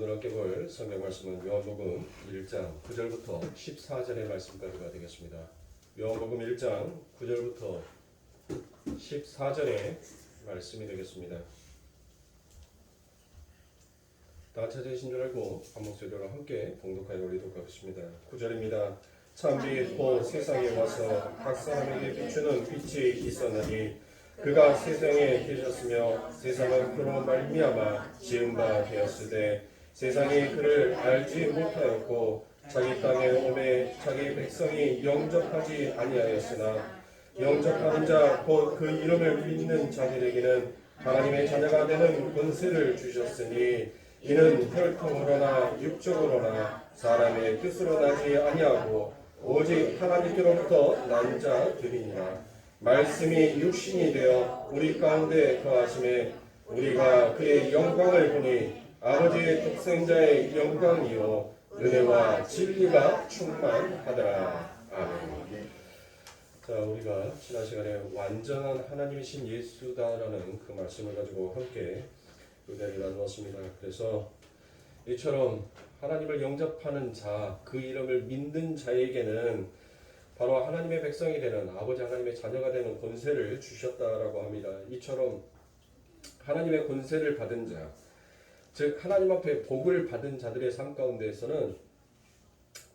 오늘 함께 볼 성경 말씀은 요한복음 1장 9절부터 14절의 말씀까지가 되겠습니다. 요한복음 1장 9절부터 14절의 말씀이 되겠습니다. 다 찾으신 줄 알고 한 목소리로 함께 봉독하여 올리도록 하겠습니다. 9절입니다. 참 빛 세상에 와서 각 사람에게 비추는 빛이 있었나니 그가 세상에 계셨으며 세상은 그로 말미암아 지은 바 되었으되 세상이 그를 알지 못하였고 자기 땅에 오매 자기 백성이 영접하지 아니하였으나 영접하는 자 곧 그 이름을 믿는 자들에게는 하나님의 자녀가 되는 권세를 주셨으니 이는 혈통으로나 육적으로나 사람의 뜻으로 나지 아니하고 오직 하나님께로부터 난 자들이니라. 말씀이 육신이 되어 우리 가운데 거하심에 우리가 그의 영광을 보니 아버지의 독생자의 영광이요 은혜와 진리가 충만하더라. 아멘. 자, 우리가 지난 시간에 완전한 하나님이신 예수다라는 그 말씀을 가지고 함께 의견을 나누었습니다. 그래서 이처럼 하나님을 영접하는 자, 그 이름을 믿는 자에게는 바로 하나님의 백성이 되는 아버지 하나님의 자녀가 되는 권세를 주셨다라고 합니다. 이처럼 하나님의 권세를 받은 자, 즉 하나님 앞에 복을 받은 자들의 삶 가운데에서는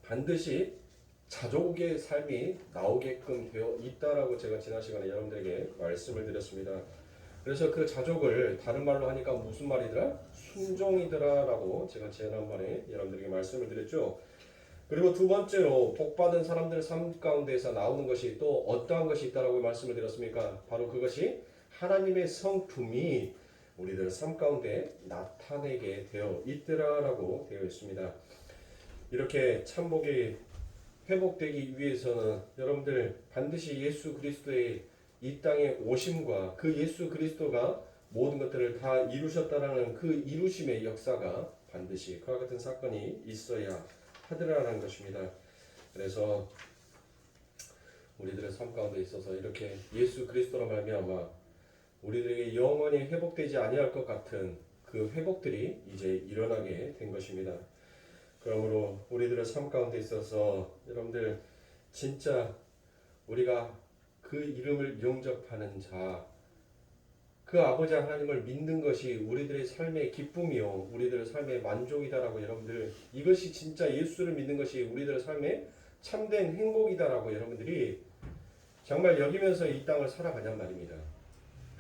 반드시 자족의 삶이 나오게끔 되어 있다라고 제가 지난 시간에 여러분들에게 말씀을 드렸습니다. 그래서 그 자족을 다른 말로 하니까 무슨 말이더라? 순종이더라라고 제가 지난번에 여러분들에게 말씀을 드렸죠. 그리고 두 번째로 복받은 사람들 삶 가운데서 나오는 것이 또 어떠한 것이 있다라고 말씀을 드렸습니까? 바로 그것이 하나님의 성품이 우리들 삶 가운데 나타내게 되어 있더라라고 되어 있습니다. 이렇게 참복이 회복되기 위해서는 여러분들 반드시 예수 그리스도의 이 땅에 오심과 그 예수 그리스도가 모든 것들을 다 이루셨다라는 그 이루심의 역사가 반드시 그와 같은 사건이 있어야 하더라라는 것입니다. 그래서 우리들의 삶 가운데 있어서 이렇게 예수 그리스도로 말미암아 우리들에게 영원히 회복되지 아니할 것 같은 그 회복들이 이제 일어나게 된 것입니다. 그러므로 우리들의 삶 가운데 있어서 여러분들 진짜 우리가 그 이름을 영접하는 자, 그 아버지 하나님을 믿는 것이 우리들의 삶의 기쁨이요 우리들의 삶의 만족이다라고 여러분들, 이것이 진짜 예수를 믿는 것이 우리들의 삶의 참된 행복이다라고 여러분들이 정말 여기면서 이 땅을 살아가냔 말입니다.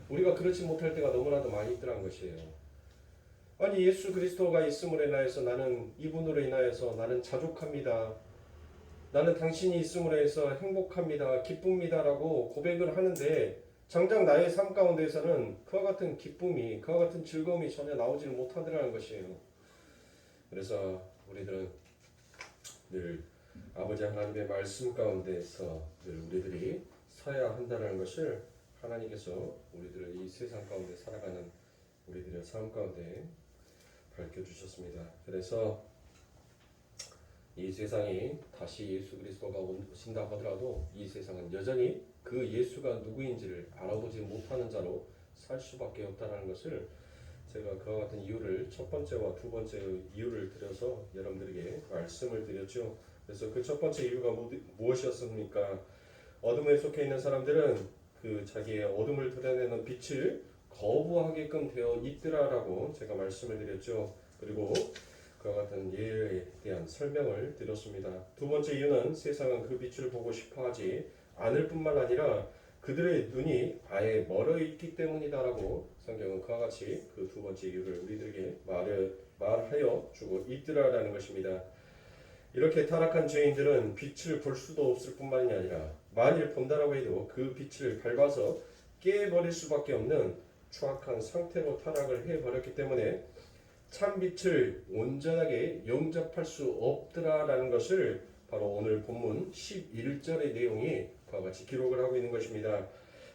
우리가 그렇지 못할 때가 너무나도 많이 있더란 것이에요. 아니 예수 그리스도가 있음으로 인하여서 나는 이분으로 인하여서 나는 자족합니다. 나는 당신이 있음으로 해서 행복합니다. 기쁩니다라고 고백을 하는데 정작 나의 삶 가운데에서는 그와 같은 기쁨이, 그와 같은 즐거움이 전혀 나오지 못하더라는 것이에요. 그래서 우리들은 늘 아버지 하나님의 말씀 가운데에서 늘 우리들이 서야 한다는 것을 하나님께서 우리들을 이 세상 가운데 살아가는 우리들의 삶 가운데 밝혀주셨습니다. 그래서 이 세상이 다시 예수 그리스도가 오신다 하더라도 이 세상은 여전히 그 예수가 누구인지를 알아보지 못하는 자로 살 수밖에 없다는 것을 제가 그와 같은 이유를 첫 번째와 두 번째 이유를 들여서 여러분들에게 말씀을 드렸죠. 그래서 그 첫 번째 이유가 무엇이었습니까? 어둠에 속해 있는 사람들은 그 자기의 어둠을 드러내는 빛을 거부하게끔 되어 있더라라고 제가 말씀을 드렸죠. 그리고 그와 같은 예에 대한 설명을 드렸습니다. 두 번째 이유는 세상은 그 빛을 보고 싶어하지 않을 뿐만 아니라 그들의 눈이 아예 멀어 있기 때문이다라고 성경은 그와 같이 그 두 번째 이유를 우리들에게 말하여 주고 있더라라는 것입니다. 이렇게 타락한 죄인들은 빛을 볼 수도 없을 뿐만이 아니라 만일 본다라고 해도 그 빛을 밟아서 깨버릴 수밖에 없는 추악한 상태로 타락을 해버렸기 때문에 참 빛을 온전하게 영접할 수 없더라라는 것을 바로 오늘 본문 11절의 내용이 그와 같이 기록을 하고 있는 것입니다.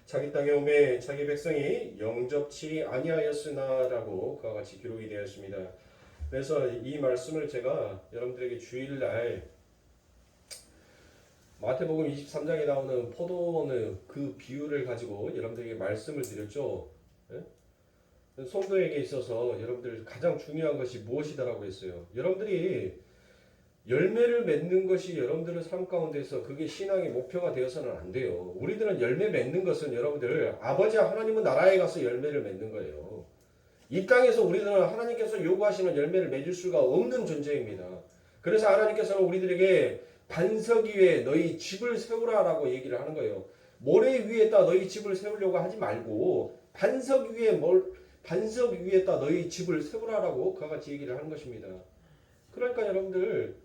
자기 땅에 오매 자기 백성이 영접치 아니하였으나라고 그와 같이 기록이 되어 있습니다. 그래서 이 말씀을 제가 여러분들에게 주일날 마태복음 23장에 나오는 포도원의 그 비유를 가지고 여러분들에게 말씀을 드렸죠. 예? 성도에게 있어서 여러분들 가장 중요한 것이 무엇이다라고 했어요. 여러분들이 열매를 맺는 것이 여러분들의 삶 가운데서 그게 신앙의 목표가 되어서는 안 돼요. 우리들은 열매 맺는 것은 여러분들 아버지 하나님은 나라에 가서 열매를 맺는 거예요. 이 땅에서 우리들은 하나님께서 요구하시는 열매를 맺을 수가 없는 존재입니다. 그래서 하나님께서는 우리들에게 반석 위에 너희 집을 세우라라고 얘기를 하는 거예요. 모래 위에다 너희 집을 세우려고 하지 말고 반석 위에다 너희 집을 세우라라고 그와 같이 얘기를 하는 것입니다. 그러니까 여러분들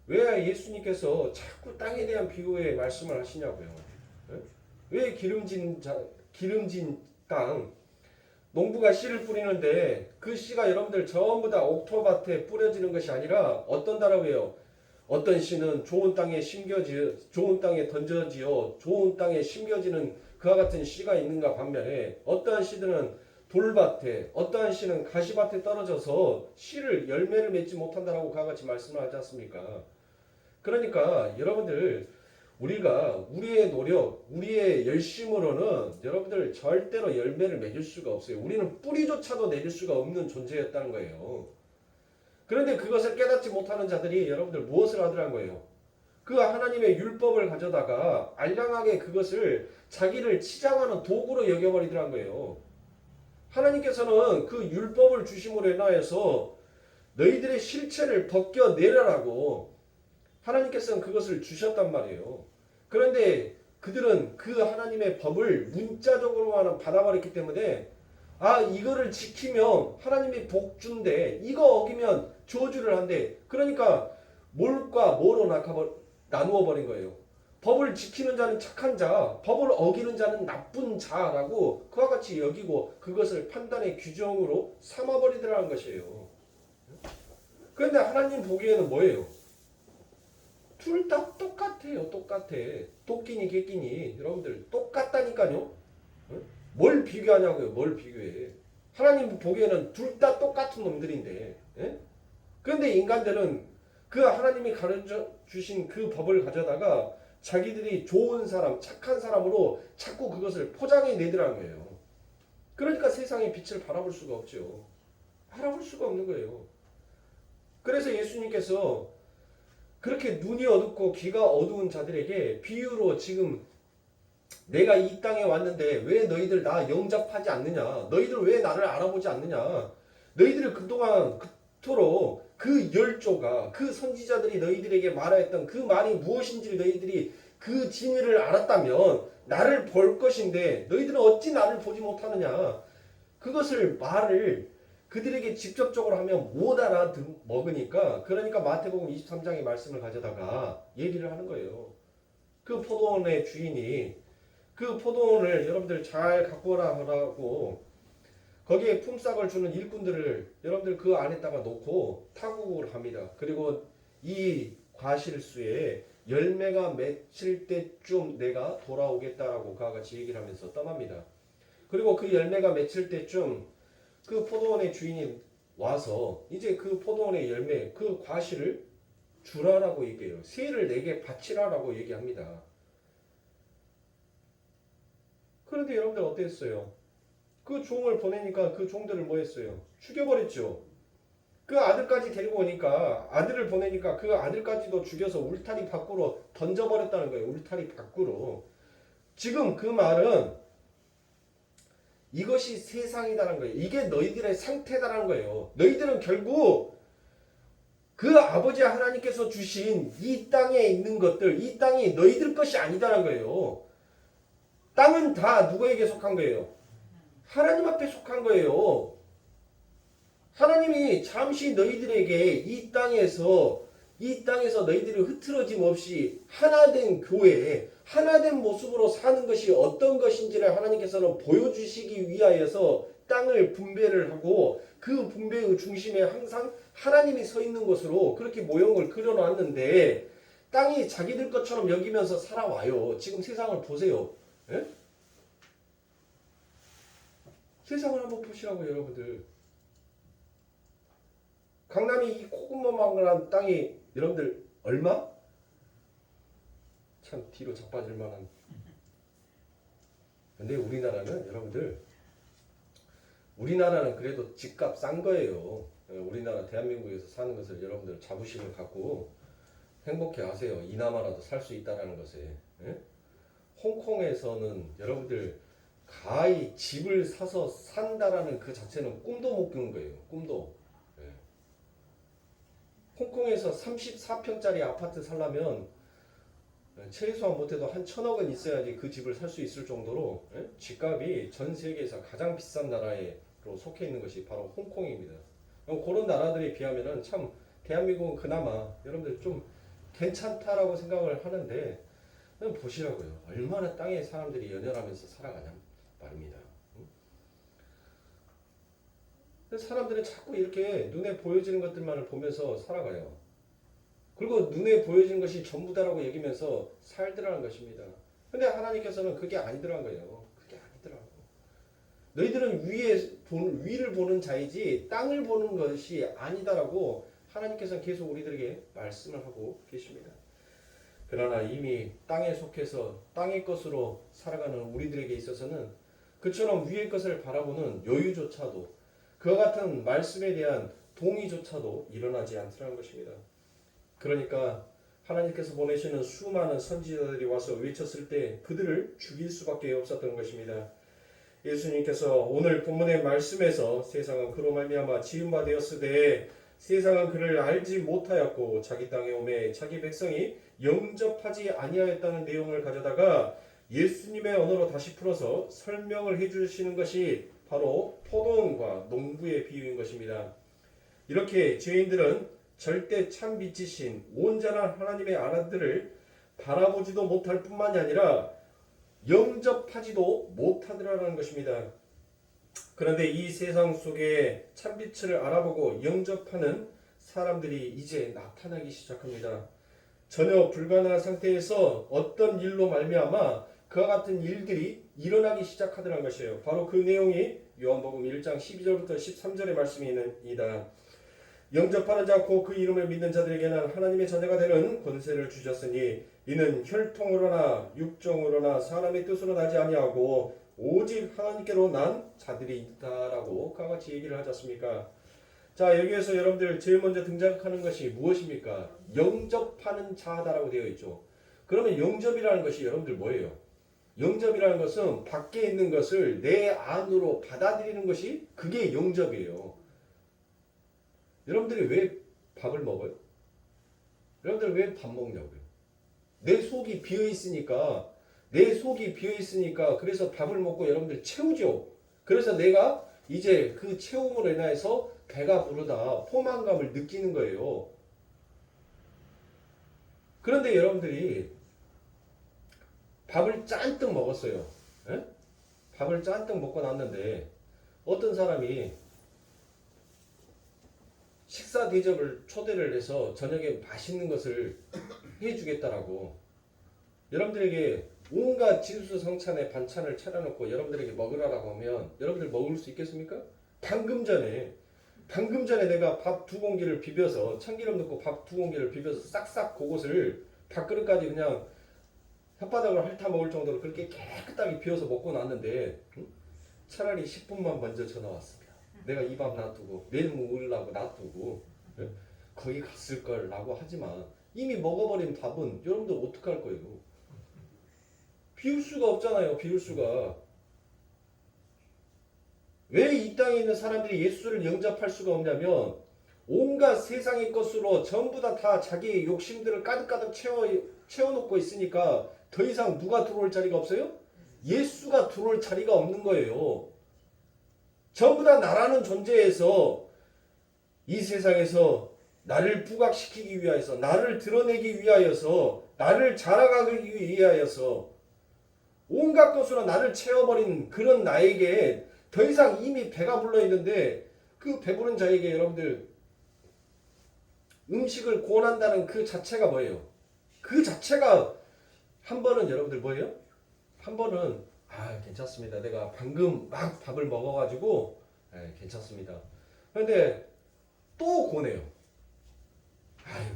왜 예수님께서 자꾸 땅에 대한 비유의 말씀을 하시냐고요. 왜 기름진 땅 농부가 씨를 뿌리는데 그 씨가 여러분들 전부 다 옥토밭에 뿌려지는 것이 아니라 어떤다라고 해요. 어떤 씨는 좋은 땅에 던져지어 좋은 땅에 심겨지는 그와 같은 씨가 있는가 반면에 어떠한 씨들은 돌밭에 어떠한 씨는 가시밭에 떨어져서 씨를 열매를 맺지 못한다라고 그와 같이 말씀을 하지 않습니까? 그러니까 여러분들 우리가 우리의 노력, 우리의 열심으로는 여러분들 절대로 열매를 맺을 수가 없어요. 우리는 뿌리조차도 내릴 수가 없는 존재였다는 거예요. 그런데 그것을 깨닫지 못하는 자들이 여러분들 무엇을 하더란 거예요? 그 하나님의 율법을 가져다가 알량하게 그것을 자기를 치장하는 도구로 여겨버리더란 거예요. 하나님께서는 그 율법을 주심으로 인하여서 너희들의 실체를 벗겨내라라고 하나님께서는 그것을 주셨단 말이에요. 그런데 그들은 그 하나님의 법을 문자적으로만 받아버렸기 때문에 이거를 지키면 하나님이 복 준대. 이거 어기면 저주를 한대. 그러니까 뭘과 뭐로 나누어 버린 거예요. 법을 지키는 자는 착한 자, 법을 어기는 자는 나쁜 자라고 그와 같이 여기고 그것을 판단의 규정으로 삼아버리더라는 것이에요. 그런데 하나님 보기에는 뭐예요? 둘 다 똑같아요. 똑같아. 토끼니 개끼니 여러분들 똑같다니까요. 뭘 비교하냐고요. 뭘 비교해. 하나님 보기에는 둘 다 똑같은 놈들인데. 그런데 인간들은 그 하나님이 가르쳐 주신 그 법을 가져다가 자기들이 좋은 사람, 착한 사람으로 자꾸 그것을 포장해 내더라는 거예요. 그러니까 세상의 빛을 바라볼 수가 없죠. 바라볼 수가 없는 거예요. 그래서 예수님께서 그렇게 눈이 어둡고 귀가 어두운 자들에게 비유로 지금 내가 이 땅에 왔는데 왜 너희들 나 영접하지 않느냐? 너희들 왜 나를 알아보지 않느냐? 너희들을 그동안 그토록 그 열조가 그 선지자들이 너희들에게 말하였던 그 말이 무엇인지를 너희들이 그 진리를 알았다면 나를 볼 것인데 너희들은 어찌 나를 보지 못하느냐? 그것을 말을 그들에게 직접적으로 하면 못 알아먹으니까 그러니까 마태복음 23장의 말씀을 가져다가 얘기를 하는 거예요. 그 포도원의 주인이 그 포도원을 여러분들 잘 갖고 오라 하라고 거기에 품삯을 주는 일꾼들을 여러분들 그 안에다가 놓고 타국을 합니다. 그리고 이 과실수에 열매가 맺힐 때쯤 내가 돌아오겠다라고 그와 같이 얘기를 하면서 떠납니다. 그리고 그 열매가 맺힐 때쯤 그 포도원의 주인이 와서 이제 그 포도원의 열매, 그 과실을 주라라고 얘기해요. 세를 내게 바치라라고 얘기합니다. 그런데 여러분들 어땠어요? 그 종을 보내니까 그 종들을 뭐 했어요? 죽여버렸죠. 그 아들까지 데리고 오니까 아들을 보내니까 그 아들까지도 죽여서 울타리 밖으로 던져버렸다는 거예요. 울타리 밖으로. 지금 그 말은 이것이 세상이다라는 거예요. 이게 너희들의 상태다라는 거예요. 너희들은 결국 그 아버지 하나님께서 주신 이 땅에 있는 것들, 이 땅이 너희들 것이 아니다라는 거예요. 땅은 다 누구에게 속한 거예요? 하나님 앞에 속한 거예요. 하나님이 잠시 너희들에게 이 땅에서 너희들이 흐트러짐 없이 하나된 교회, 하나된 모습으로 사는 것이 어떤 것인지를 하나님께서는 보여주시기 위하여서 땅을 분배를 하고 그 분배의 중심에 항상 하나님이 서 있는 것으로 그렇게 모형을 그려놨는데 땅이 자기들 것처럼 여기면서 살아와요. 지금 세상을 보세요. 예? 세상을 한번 보시라고 여러분들. 강남이 이 코구멍만한 땅이 여러분들 얼마? 참 뒤로 자빠질 만한. 근데 우리나라는 여러분들 우리나라는 그래도 집값 싼 거예요. 우리나라 대한민국에서 사는 것을 여러분들 자부심을 갖고 행복해 하세요. 이나마라도 살 수 있다는 것에. 예? 홍콩에서는 여러분들 가히 집을 사서 산다라는 그 자체는 꿈도 못 꾸는 거예요. 꿈도. 예. 홍콩에서 34평짜리 아파트 살려면 최소한 못해도 한 1,000억은 있어야지 그 집을 살 수 있을 정도로 집값이 전 세계에서 가장 비싼 나라로 속해 있는 것이 바로 홍콩입니다. 그런 나라들에 비하면은 참 대한민국은 그나마 여러분들 좀 괜찮다라고 생각을 하는데 보시라고요. 얼마나 땅에 사람들이 연연하면서 살아가냐 말입니다. 사람들은 자꾸 이렇게 눈에 보여지는 것들만을 보면서 살아가요. 그리고 눈에 보여지는 것이 전부다라고 여기면서 살더라는 것입니다. 근데 하나님께서는 그게 아니더란 거예요. 그게 아니더라고. 너희들은 위를 보는 자이지 땅을 보는 것이 아니다라고 하나님께서는 계속 우리들에게 말씀을 하고 계십니다. 그러나 이미 땅에 속해서 땅의 것으로 살아가는 우리들에게 있어서는 그처럼 위의 것을 바라보는 여유조차도 그와 같은 말씀에 대한 동의조차도 일어나지 않더라는 것입니다. 그러니까 하나님께서 보내시는 수많은 선지자들이 와서 외쳤을 때 그들을 죽일 수밖에 없었던 것입니다. 예수님께서 오늘 본문의 말씀에서 세상은 그로 말미암아 지은 바 되었으되 세상은 그를 알지 못하였고 자기 땅에 오매 자기 백성이 영접하지 아니하였다는 내용을 가져다가 예수님의 언어로 다시 풀어서 설명을 해주시는 것이 바로 포도원과 농부의 비유인 것입니다. 이렇게 죄인들은 절대 참 빛이신 온전한 하나님의 아들을 바라보지도 못할 뿐만이 아니라 영접하지도 못하더라라는 것입니다. 그런데 이 세상 속에 참빛을 알아보고 영접하는 사람들이 이제 나타나기 시작합니다. 전혀 불가능한 상태에서 어떤 일로 말미암아 그와 같은 일들이 일어나기 시작하더라는 것이에요. 바로 그 내용이 요한복음 1장 12절부터 13절의 말씀입니다. 영접하는 자 곧 그 이름을 믿는 자들에게는 하나님의 자녀가 되는 권세를 주셨으니 이는 혈통으로나 육정으로나 사람의 뜻으로 나지 아니하고 오직 하나님께로 난 자들이 있다라고 그와 같이 얘기를 하지 않습니까? 자, 여기에서 여러분들 제일 먼저 등장하는 것이 무엇입니까? 영접하는 자다라고 되어 있죠. 그러면 영접이라는 것이 여러분들 뭐예요? 영접이라는 것은 밖에 있는 것을 내 안으로 받아들이는 것이 그게 영접이에요. 여러분들이 왜 밥을 먹어요? 여러분들 왜 밥 먹냐고요? 내 속이 비어있으니까 그래서 밥을 먹고 여러분들 채우죠. 그래서 내가 이제 그 채움으로 인해서 배가 부르다 포만감을 느끼는 거예요. 그런데 여러분들이 밥을 잔뜩 먹었어요. 에? 밥을 잔뜩 먹고 났는데 어떤 사람이 식사 대접을 초대를 해서 저녁에 맛있는 것을 해주겠다라고 여러분들에게 온갖 진수성찬의 반찬을 차려놓고 여러분들에게 먹으라고 하면 여러분들 먹을 수 있겠습니까? 방금 전에 내가 밥 2공기를 비벼서 참기름 넣고 밥 2공기를 비벼서 싹싹 그것을 밥그릇까지 그냥 혓바닥을 핥아 먹을 정도로 그렇게 깨끗하게 비워서 먹고 났는데 차라리 10분만 먼저 전화 왔습니다. 내가 이 밥 놔두고 내일 먹으려고 놔두고 거기 갔을 거라고 하지만 이미 먹어버린 밥은 여러분들 어떡할 거예요? 비울 수가 없잖아요. 비울 수가. 왜 이 땅에 있는 사람들이 예수를 영접할 수가 없냐면 온갖 세상의 것으로 전부 다 자기의 욕심들을 가득가득 채워놓고 있으니까 더 이상 누가 들어올 자리가 없어요? 예수가 들어올 자리가 없는 거예요. 전부 다 나라는 존재에서 이 세상에서 나를 부각시키기 위하여서 나를 드러내기 위하여서 나를 자랑하기 위하여서 온갖 것으로 나를 채워버린 그런 나에게 더 이상 이미 배가 불러있는데 그 배부른 자에게 여러분들 음식을 권한다는 그 자체가 뭐예요? 그 자체가 한 번은 여러분들 뭐예요? 한 번은 괜찮습니다. 내가 방금 막 밥을 먹어가지고 괜찮습니다. 그런데 또 권해요.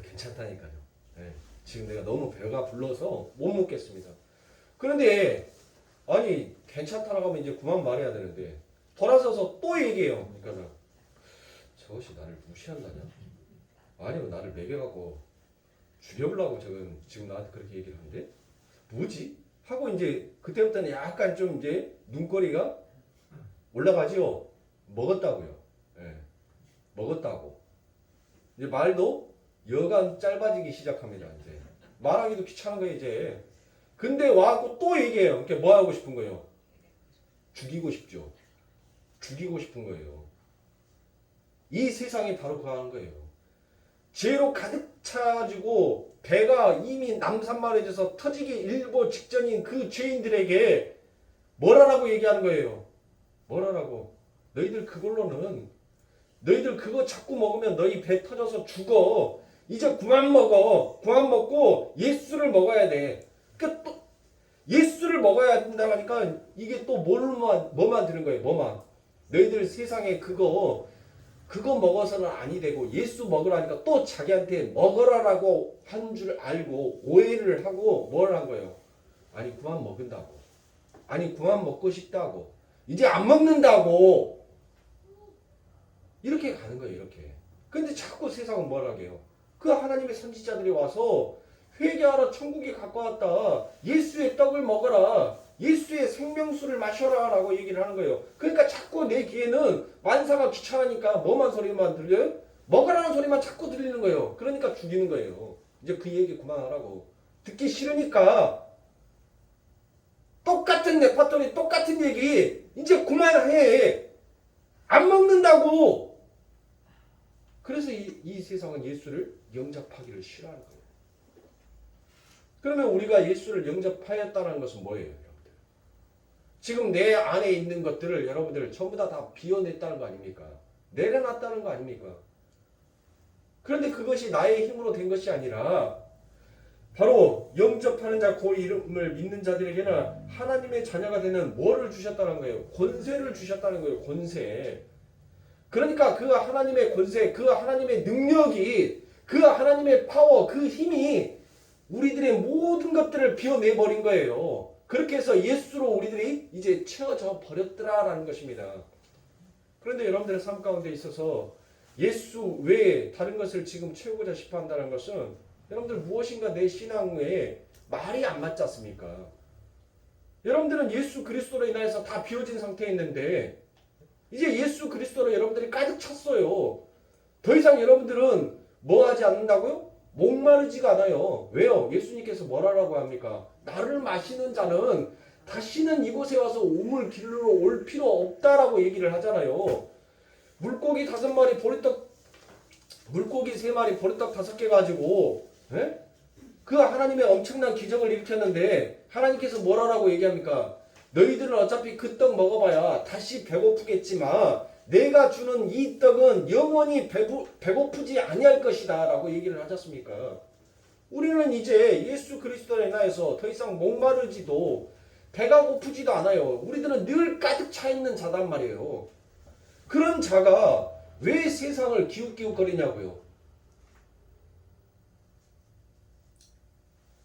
괜찮다니까요. 지금 내가 너무 배가 불러서 못 먹겠습니다. 그런데 괜찮다라고 하면 이제 그만 말해야 되는데 돌아서서 또 얘기해요. 그러니까 저것이 나를 무시한다냐? 아니면 나를 매겨갖고 죽여보려고 지금 나한테 그렇게 얘기를 하는데 뭐지? 하고 이제 그때부터는 약간 좀 이제 눈꼬리가 올라가지요. 먹었다고요. 예, 먹었다고. 이제 말도 여간 짧아지기 시작합니다. 이제 말하기도 귀찮은 거예요. 이제 근데 와갖고 또 얘기해요. 그러니까 뭐 하고 싶은 거예요? 죽이고 싶죠. 죽이고 싶은 거예요. 이 세상이 바로 그거 하는 거예요. 죄로 가득 차가지고 배가 이미 남산마루에서 터지기 일보 직전인 그 죄인들에게 뭐라라고 얘기하는 거예요. 뭐라라고. 너희들 그걸로는 너희들 그거 자꾸 먹으면 너희 배 터져서 죽어. 이제 그만 먹어. 그만 먹고 예수를 먹어야 돼. 그러니까 또 예수를 먹어야 된다고 하니까 이게 또 뭐만 드는 거예요. 뭐만. 너희들 세상에 그거 먹어서는 아니 되고 예수 먹으라니까 또 자기한테 먹으라라고 한 줄 알고 오해를 하고 뭘 한 거예요? 아니 그만 먹는다고. 아니 그만 먹고 싶다고. 이제 안 먹는다고. 이렇게 가는 거예요. 이렇게. 근데 자꾸 세상은 뭘 하게요? 그 하나님의 선지자들이 와서 회개하라 천국이 가까웠다. 예수의 떡을 먹어라. 예수의 생명수를 마셔라 라고 얘기를 하는 거예요. 그러니까 자꾸 내 귀에는 만사가 귀찮으니까 뭐만 소리만 들려요? 먹으라는 소리만 자꾸 들리는 거예요. 그러니까 죽이는 거예요. 이제 그 얘기 그만하라고. 듣기 싫으니까 똑같은 레파토리 똑같은 얘기 이제 그만해. 안 먹는다고. 그래서 이 세상은 예수를 영접하기를 싫어하는 거예요. 그러면 우리가 예수를 영접하였다는 것은 뭐예요? 여러분들? 지금 내 안에 있는 것들을 여러분들 전부 다 비워냈다는 거 아닙니까? 내려놨다는 거 아닙니까? 그런데 그것이 나의 힘으로 된 것이 아니라 바로 영접하는 자 그 이름을 믿는 자들에게는 하나님의 자녀가 되는 뭐를 주셨다는 거예요? 권세를 주셨다는 거예요. 권세. 그러니까 그 하나님의 권세, 그 하나님의 능력이, 그 하나님의 파워, 그 힘이 우리들의 모든 것들을 비워내버린 거예요. 그렇게 해서 예수로 우리들이 이제 채워져 버렸더라라는 것입니다. 그런데 여러분들의 삶 가운데 있어서 예수 외에 다른 것을 지금 채우고자 싶어 한다는 것은 여러분들 무엇인가 내 신앙에 말이 안 맞지 않습니까? 여러분들은 예수 그리스도로 인하여서 다 비워진 상태에 있는데 이제 예수 그리스도로 여러분들이 가득 찼어요. 더 이상 여러분들은 뭐 하지 않는다고요? 목마르지가 않아요. 왜요? 예수님께서 뭐라고 합니까? 나를 마시는 자는 다시는 이곳에 와서 우물 길로 올 필요 없다라고 얘기를 하잖아요. 물고기 5마리 보리떡, 물고기 3마리 보리떡 5개 가지고 그 하나님의 엄청난 기적을 일으켰는데 하나님께서 뭐라고 얘기합니까? 너희들은 어차피 그 떡 먹어봐야 다시 배고프겠지만 내가 주는 이 떡은 영원히 배고프지 아니할 것이다 라고 얘기를 하지 않습니까? 우리는 이제 예수 그리스도로 인하여서 더 이상 목마르지도 배가 고프지도 않아요. 우리들은 늘 가득 차 있는 자단 말이에요. 그런 자가 왜 세상을 기웃기웃거리냐고요.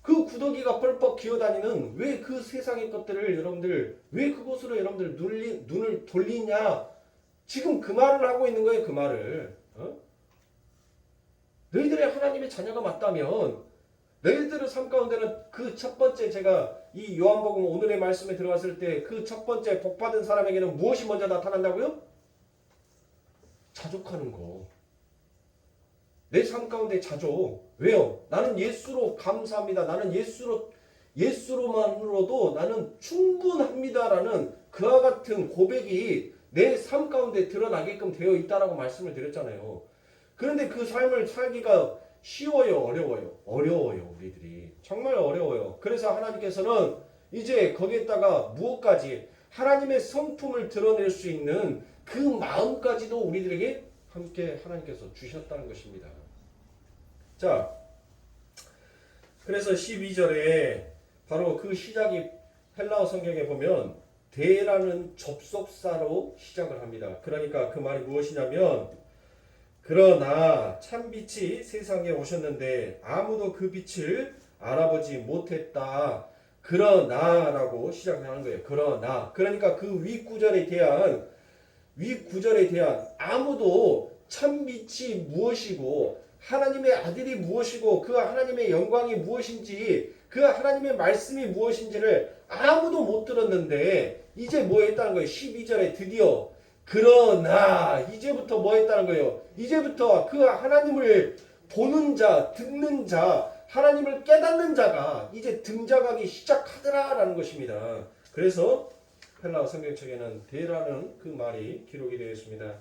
그 구더기가 펄펄 기어다니는 왜 그 세상의 것들을 여러분들 왜 그곳으로 여러분들 눈을 돌리냐. 지금 그 말을 하고 있는 거예요. 그 말을. 너희들의 하나님의 자녀가 맞다면 너희들의 삶 가운데는 그 첫 번째 제가 이 요한복음 오늘의 말씀에 들어갔을 때 그 첫 번째 복받은 사람에게는 무엇이 먼저 나타난다고요? 자족하는 거. 내 삶 가운데 자족. 왜요? 나는 예수로 감사합니다. 나는 예수로만으로도 나는 충분합니다라는 그와 같은 고백이 내 삶 가운데 드러나게끔 되어 있다라고 말씀을 드렸잖아요. 그런데 그 삶을 살기가 쉬워요? 어려워요? 어려워요. 우리들이. 정말 어려워요. 그래서 하나님께서는 이제 거기에다가 무엇까지 하나님의 성품을 드러낼 수 있는 그 마음까지도 우리들에게 함께 하나님께서 주셨다는 것입니다. 자, 그래서 12절에 바로 그 시작이 헬라어 성경에 보면 대라는 접속사로 시작을 합니다. 그러니까 그 말이 무엇이냐면 그러나 참빛이 세상에 오셨는데 아무도 그 빛을 알아보지 못했다. 그러나라고 시작을 하는 거예요. 그러나. 그러니까 그 윗구절에 대한 위 구절에 대한 아무도 참빛이 무엇이고 하나님의 아들이 무엇이고 그 하나님의 영광이 무엇인지 그 하나님의 말씀이 무엇인지를 아무도 못 들었는데 이제 뭐 했다는 거예요? 12절에 드디어 그러나 이제부터 뭐 했다는 거예요? 이제부터 그 하나님을 보는 자, 듣는 자, 하나님을 깨닫는 자가 이제 등장하기 시작하더라라는 것입니다. 그래서 헬라어 성경책에는 대라는 그 말이 기록이 되어 있습니다.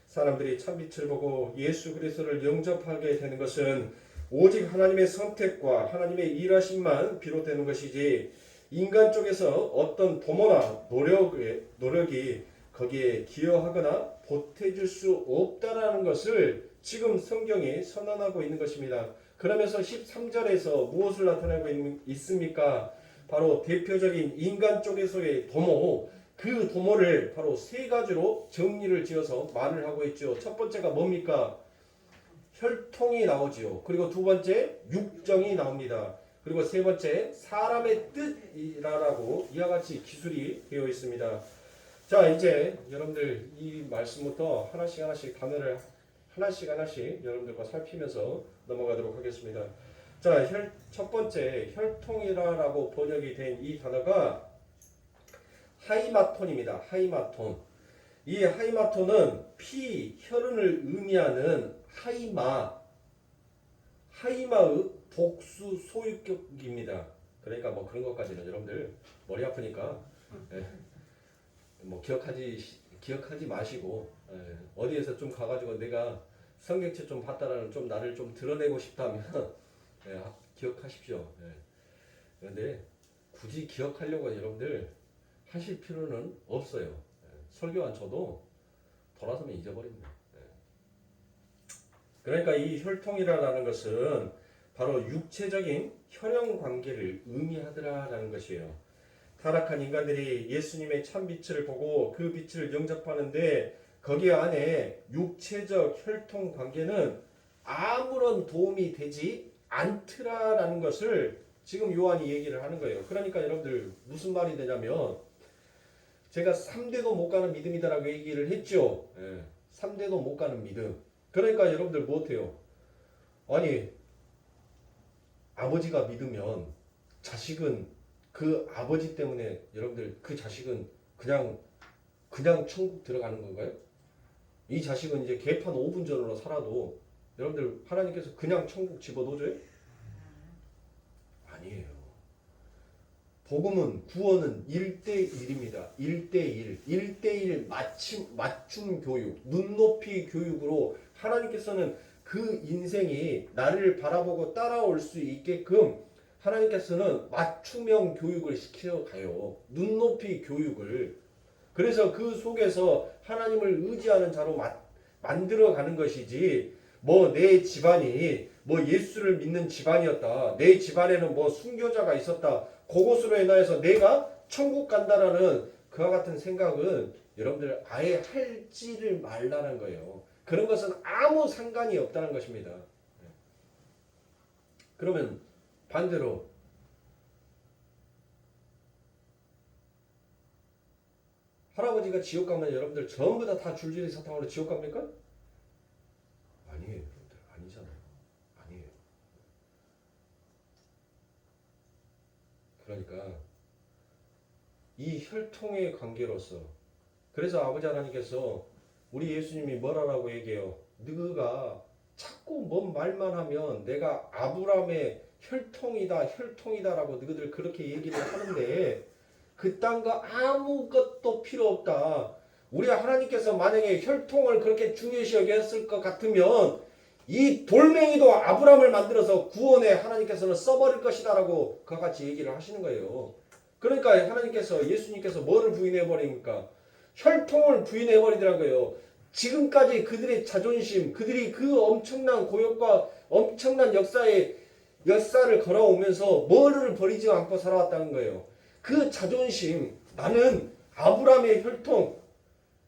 사람들이 참빛을 보고 예수 그리스도를 영접하게 되는 것은 오직 하나님의 선택과 하나님의 일하심만 비롯되는 것이지 인간 쪽에서 어떤 도모나 노력이 거기에 기여하거나 보태줄 수 없다라는 것을 지금 성경이 선언하고 있는 것입니다. 그러면서 13절에서 무엇을 나타내고 있습니까? 바로 대표적인 인간 쪽에서의 도모, 그 도모를 바로 세 가지로 정리를 지어서 말을 하고 있죠. 첫 번째가 뭡니까? 혈통이 나오지요. 그리고 두 번째 육정이 나옵니다. 그리고 세 번째 사람의 뜻이라고 이와 같이 기술이 되어 있습니다. 자, 이제 여러분들 이 말씀부터 하나씩 단어를 하나씩 여러분들과 살피면서 넘어가도록 하겠습니다. 자, 첫 번째 혈통이라고 번역이 된 이 단어가 하이마톤입니다. 하이마톤. 이 하이마톤은 피, 혈흔을 의미하는 하이마의 복수 소유격입니다. 그러니까 뭐 그런 것까지는 여러분들 머리 아프니까 뭐 기억하지 마시고 어디에서 좀 가가지고 내가 성경책 좀 봤다라는 좀 나를 좀 드러내고 싶다면 기억하십시오. 그런데 굳이 기억하려고 여러분들 하실 필요는 없어요. 설교한 저도 돌아서면 잊어버립니다. 그러니까 이 혈통이라는 것은 바로 육체적인 혈연 관계를 의미하더라라는 것이에요. 타락한 인간들이 예수님의 참빛을 보고 그 빛을 영접하는데 거기 안에 육체적 혈통 관계는 아무런 도움이 되지 않더라라는 것을 지금 요한이 얘기를 하는 거예요. 그러니까 여러분들 무슨 말이 되냐면 제가 3대도 못 가는 믿음이다라고 얘기를 했죠. 3대도 못 가는 믿음. 그러니까 여러분들 못해요. 아니 아버지가 믿으면 자식은 그 아버지 때문에 여러분들 그 자식은 그냥 천국 들어가는 건가요? 이 자식은 이제 개판 5분 전으로 살아도 여러분들 하나님께서 그냥 천국 집어넣어줘요? 아니에요. 복음은 구원은 1대1입니다. 1대1. 1대1 맞춤 교육, 눈높이 교육으로 하나님께서는 그 인생이 나를 바라보고 따라올 수 있게끔 하나님께서는 맞춤형 교육을 시켜가요. 눈높이 교육을. 그래서 그 속에서 하나님을 의지하는 자로 만들어가는 것이지 뭐 내 집안이 뭐 예수를 믿는 집안이었다. 내 집안에는 뭐 순교자가 있었다. 그것으로 인하여서 내가 천국 간다라는 그와 같은 생각은 여러분들 아예 할지를 말라는 거예요. 그런 것은 아무 상관이 없다는 것입니다. 그러면 반대로 할아버지가 지옥 가면 여러분들 전부 다 줄줄이 사탕으로 지옥 갑니까? 아니에요. 여러분들 아니잖아요. 아니에요. 그러니까 이 혈통의 관계로서 그래서 아버지 하나님께서 우리 예수님이 뭐라고 얘기해요? 너가 자꾸 뭔 말만 하면 내가 아브라함의 혈통이다라고 너희들 그렇게 얘기를 하는데 그딴 거 아무것도 필요 없다. 우리 하나님께서 만약에 혈통을 그렇게 중요시 여겼을 것 같으면 이 돌멩이도 아브라함을 만들어서 구원에 하나님께서는 써버릴 것이다라고 그와 같이 얘기를 하시는 거예요. 그러니까 하나님께서 예수님께서 뭐를 부인해버리니까 혈통을 부인해버리더라고요. 지금까지 그들의 자존심, 그들이 그 엄청난 고역과 엄청난 역사를 걸어오면서 뭐를 버리지 않고 살아왔다는 거예요. 그 자존심, 나는 아브라함의 혈통,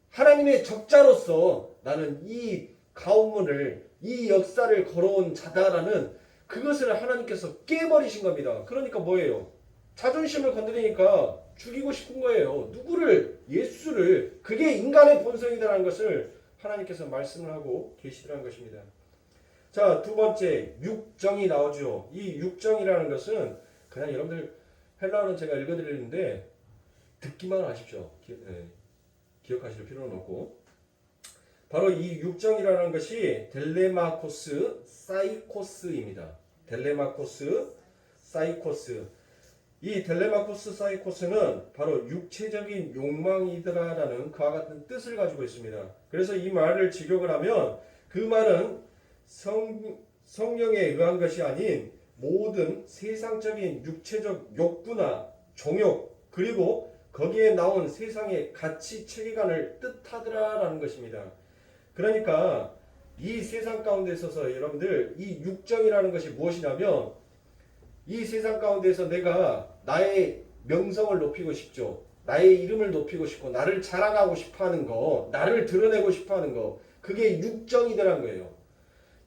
하나님의 적자로서 나는 이 가문을, 이 역사를 걸어온 자다라는 그것을 하나님께서 깨버리신 겁니다. 그러니까 뭐예요? 자존심을 건드리니까 죽이고 싶은 거예요. 누구를? 예수를. 그게 인간의 본성이라는 것을 하나님께서 말씀을 하고 계시더라는 것입니다. 자, 두 번째 육정이 나오죠. 이 육정이라는 것은 그냥 여러분들 헬라어는 제가 읽어드리는데 듣기만 하십시오. 기억하실 필요는 없고 바로 이 육정이라는 것이 델레마코스 사이코스입니다. 델레마코스 사이코스. 이 델레마코스 사이코스는 바로 육체적인 욕망이더라라는 그와 같은 뜻을 가지고 있습니다. 그래서 이 말을 직역을 하면 그 말은 성령에 의한 것이 아닌 모든 세상적인 육체적 욕구나 종욕 그리고 거기에 나온 세상의 가치 체계관을 뜻하더라라는 것입니다. 그러니까 이 세상 가운데 있어서 여러분들 이 육정이라는 것이 무엇이냐면 이 세상 가운데서 내가 나의 명성을 높이고 싶죠. 나의 이름을 높이고 싶고 나를 자랑하고 싶어하는 거, 나를 드러내고 싶어하는 거, 그게 육정이더란 거예요.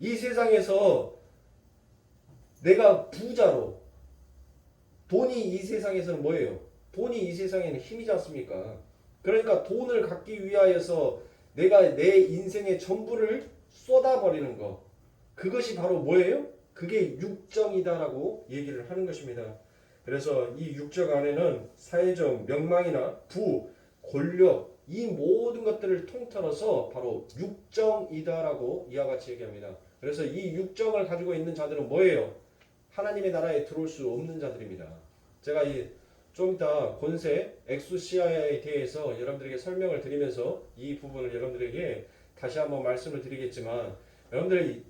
이 세상에서 내가 부자로 돈이 이 세상에서는 뭐예요? 돈이 이 세상에는 힘이지 않습니까? 그러니까 돈을 갖기 위하여서 내가 내 인생의 전부를 쏟아버리는 거, 그것이 바로 뭐예요? 그게 육정이다라고 얘기를 하는 것입니다. 그래서 이 육정 안에는 사회적 명망이나 부, 권력 이 모든 것들을 통틀어서 바로 육정이다라고 이와 같이 얘기합니다. 그래서 이 육정을 가지고 있는 자들은 뭐예요? 하나님의 나라에 들어올 수 없는 자들입니다. 제가 좀 이따 권세 엑수시아에 대해서 여러분들에게 설명을 드리면서 이 부분을 여러분들에게 다시 한번 말씀을 드리겠지만 여러분들이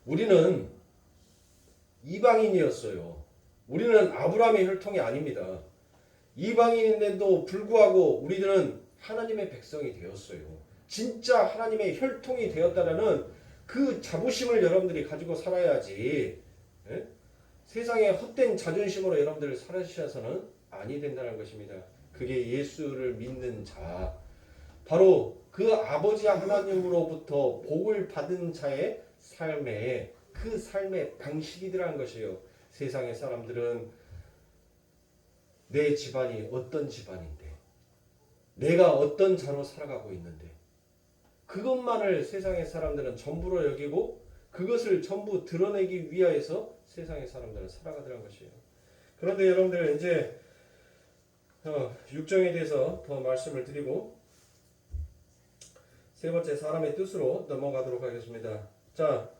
우리는 이방인이었어요. 우리는 아브라함의 혈통이 아닙니다. 이방인인데도 불구하고 우리들은 하나님의 백성이 되었어요. 진짜 하나님의 혈통이 되었다라는 그 자부심을 여러분들이 가지고 살아야지. 예? 세상에 헛된 자존심으로 여러분들 살아주셔서는 아니 된다는 것입니다. 그게 예수를 믿는 자, 바로 그 아버지 하나님으로부터 복을 받은 자의 삶의 그 삶의 방식이더라는 것이에요. 세상의 사람들은 내 집안이 어떤 집안인데 내가 어떤 자로 살아가고 있는데 그것만을 세상의 사람들은 전부로 여기고 그것을 전부 드러내기 위하여서 세상의 사람들은 살아가더라는 것이에요. 그런데 여러분들 이제 육정에 대해서 더 말씀을 드리고 세 번째 사람의 뜻으로 넘어가도록 하겠습니다. 자,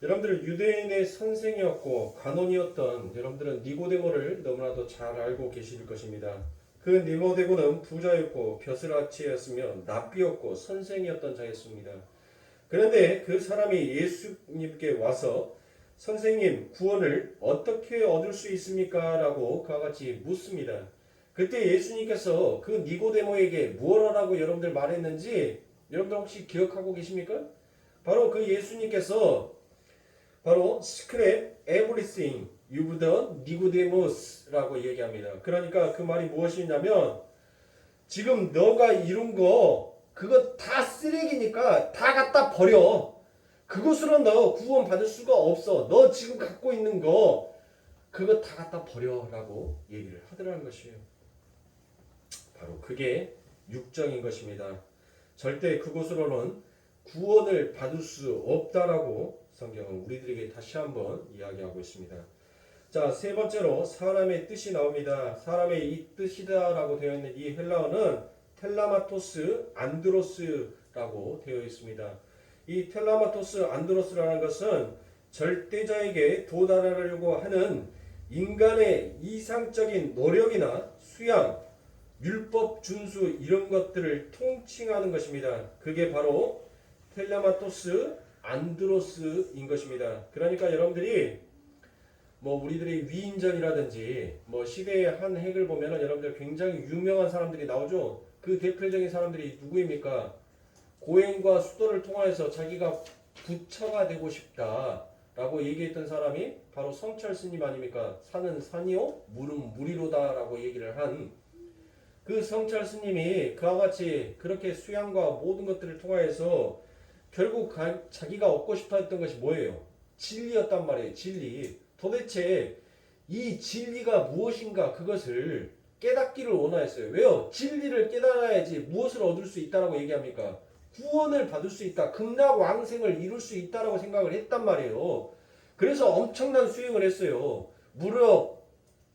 여러분들 유대인의 선생이었고 관원이었던 여러분들은 니고데모를 너무나도 잘 알고 계실 것입니다. 그 니고데모는 부자였고 벼슬아치였으며 납비였고 선생이었던 자였습니다. 그런데 그 사람이 예수님께 와서 선생님 구원을 어떻게 얻을 수 있습니까? 라고 그와 같이 묻습니다. 그때 예수님께서 그 니고데모에게 무엇이라고 여러분들 말했는지 여러분들 혹시 기억하고 계십니까? 바로 그 예수님께서 바로 scrap everything you've done Nicodemus라고 얘기합니다. 그러니까 그 말이 무엇이냐면 지금 너가 이룬 거 그거 다 쓰레기니까 다 갖다 버려. 그것으로 너 구원 받을 수가 없어. 너 지금 갖고 있는 거 그거 다 갖다 버려라고 얘기를 하더라는 것이에요. 바로 그게 육정인 것입니다. 절대 그곳으로는 구원을 받을 수 없다라고 성경은 우리들에게 다시 한번 이야기하고 있습니다. 자, 세 번째로 사람의 뜻이 나옵니다. 사람의 이 뜻이다라고 되어 있는 이 헬라어는 텔라마토스 안드로스라고 되어 있습니다. 이 텔라마토스 안드로스라는 것은 절대자에게 도달하려고 하는 인간의 이상적인 노력이나 수양, 율법 준수 이런 것들을 통칭하는 것입니다. 그게 바로 텔레마토스 안드로스인 것입니다. 그러니까 여러분들이 우리들의 위인전이라든지 시대의 한 핵을 보면은 여러분들 굉장히 유명한 사람들이 나오죠. 그 대표적인 사람들이 누구입니까? 고행과 수도를 통하여서 자기가 부처가 되고 싶다라고 얘기했던 사람이 바로 성철 스님 아닙니까? 산은 산이요, 물은 물이로다라고 얘기를 한 그 성철 스님이 그와 같이 그렇게 수양과 모든 것들을 통하여서 결국 자기가 얻고 싶어 했던 것이 뭐예요? 진리였단 말이에요. 진리. 도대체 이 진리가 무엇인가 그것을 깨닫기를 원하였어요. 왜요? 진리를 깨달아야지 무엇을 얻을 수 있다라고 얘기합니까? 구원을 받을 수 있다. 극락왕생을 이룰 수 있다라고 생각을 했단 말이에요. 그래서 엄청난 수행을 했어요. 무려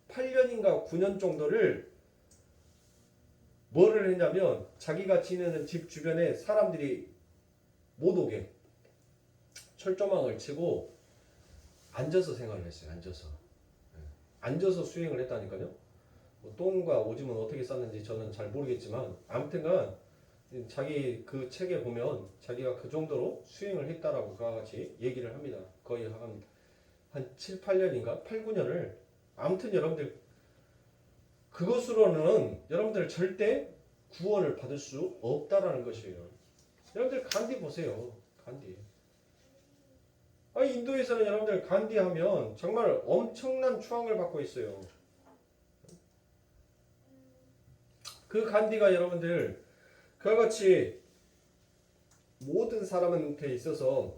8년인가 9년 정도를 뭐를 했냐면 자기가 지내는 집 주변에 사람들이 못 오게 철조망을 치고 앉아서 생활을 했어요. 앉아서 수행을 했다니까요. 뭐 똥과 오줌은 어떻게 쌌는지 저는 잘 모르겠지만 아무튼간 자기 그 책에 보면 자기가 그 정도로 수행을 했다라고 그와 같이 얘기를 합니다. 거의 한 7, 8년인가 8, 9년을 아무튼 여러분들 그것으로는 여러분들 절대 구원을 받을 수 없다라는 것이에요. 여러분들 간디 보세요. 간디. 인도에서는 여러분들 간디 하면 정말 엄청난 추앙을 받고 있어요. 그 간디가 여러분들 그와 같이 모든 사람한테 있어서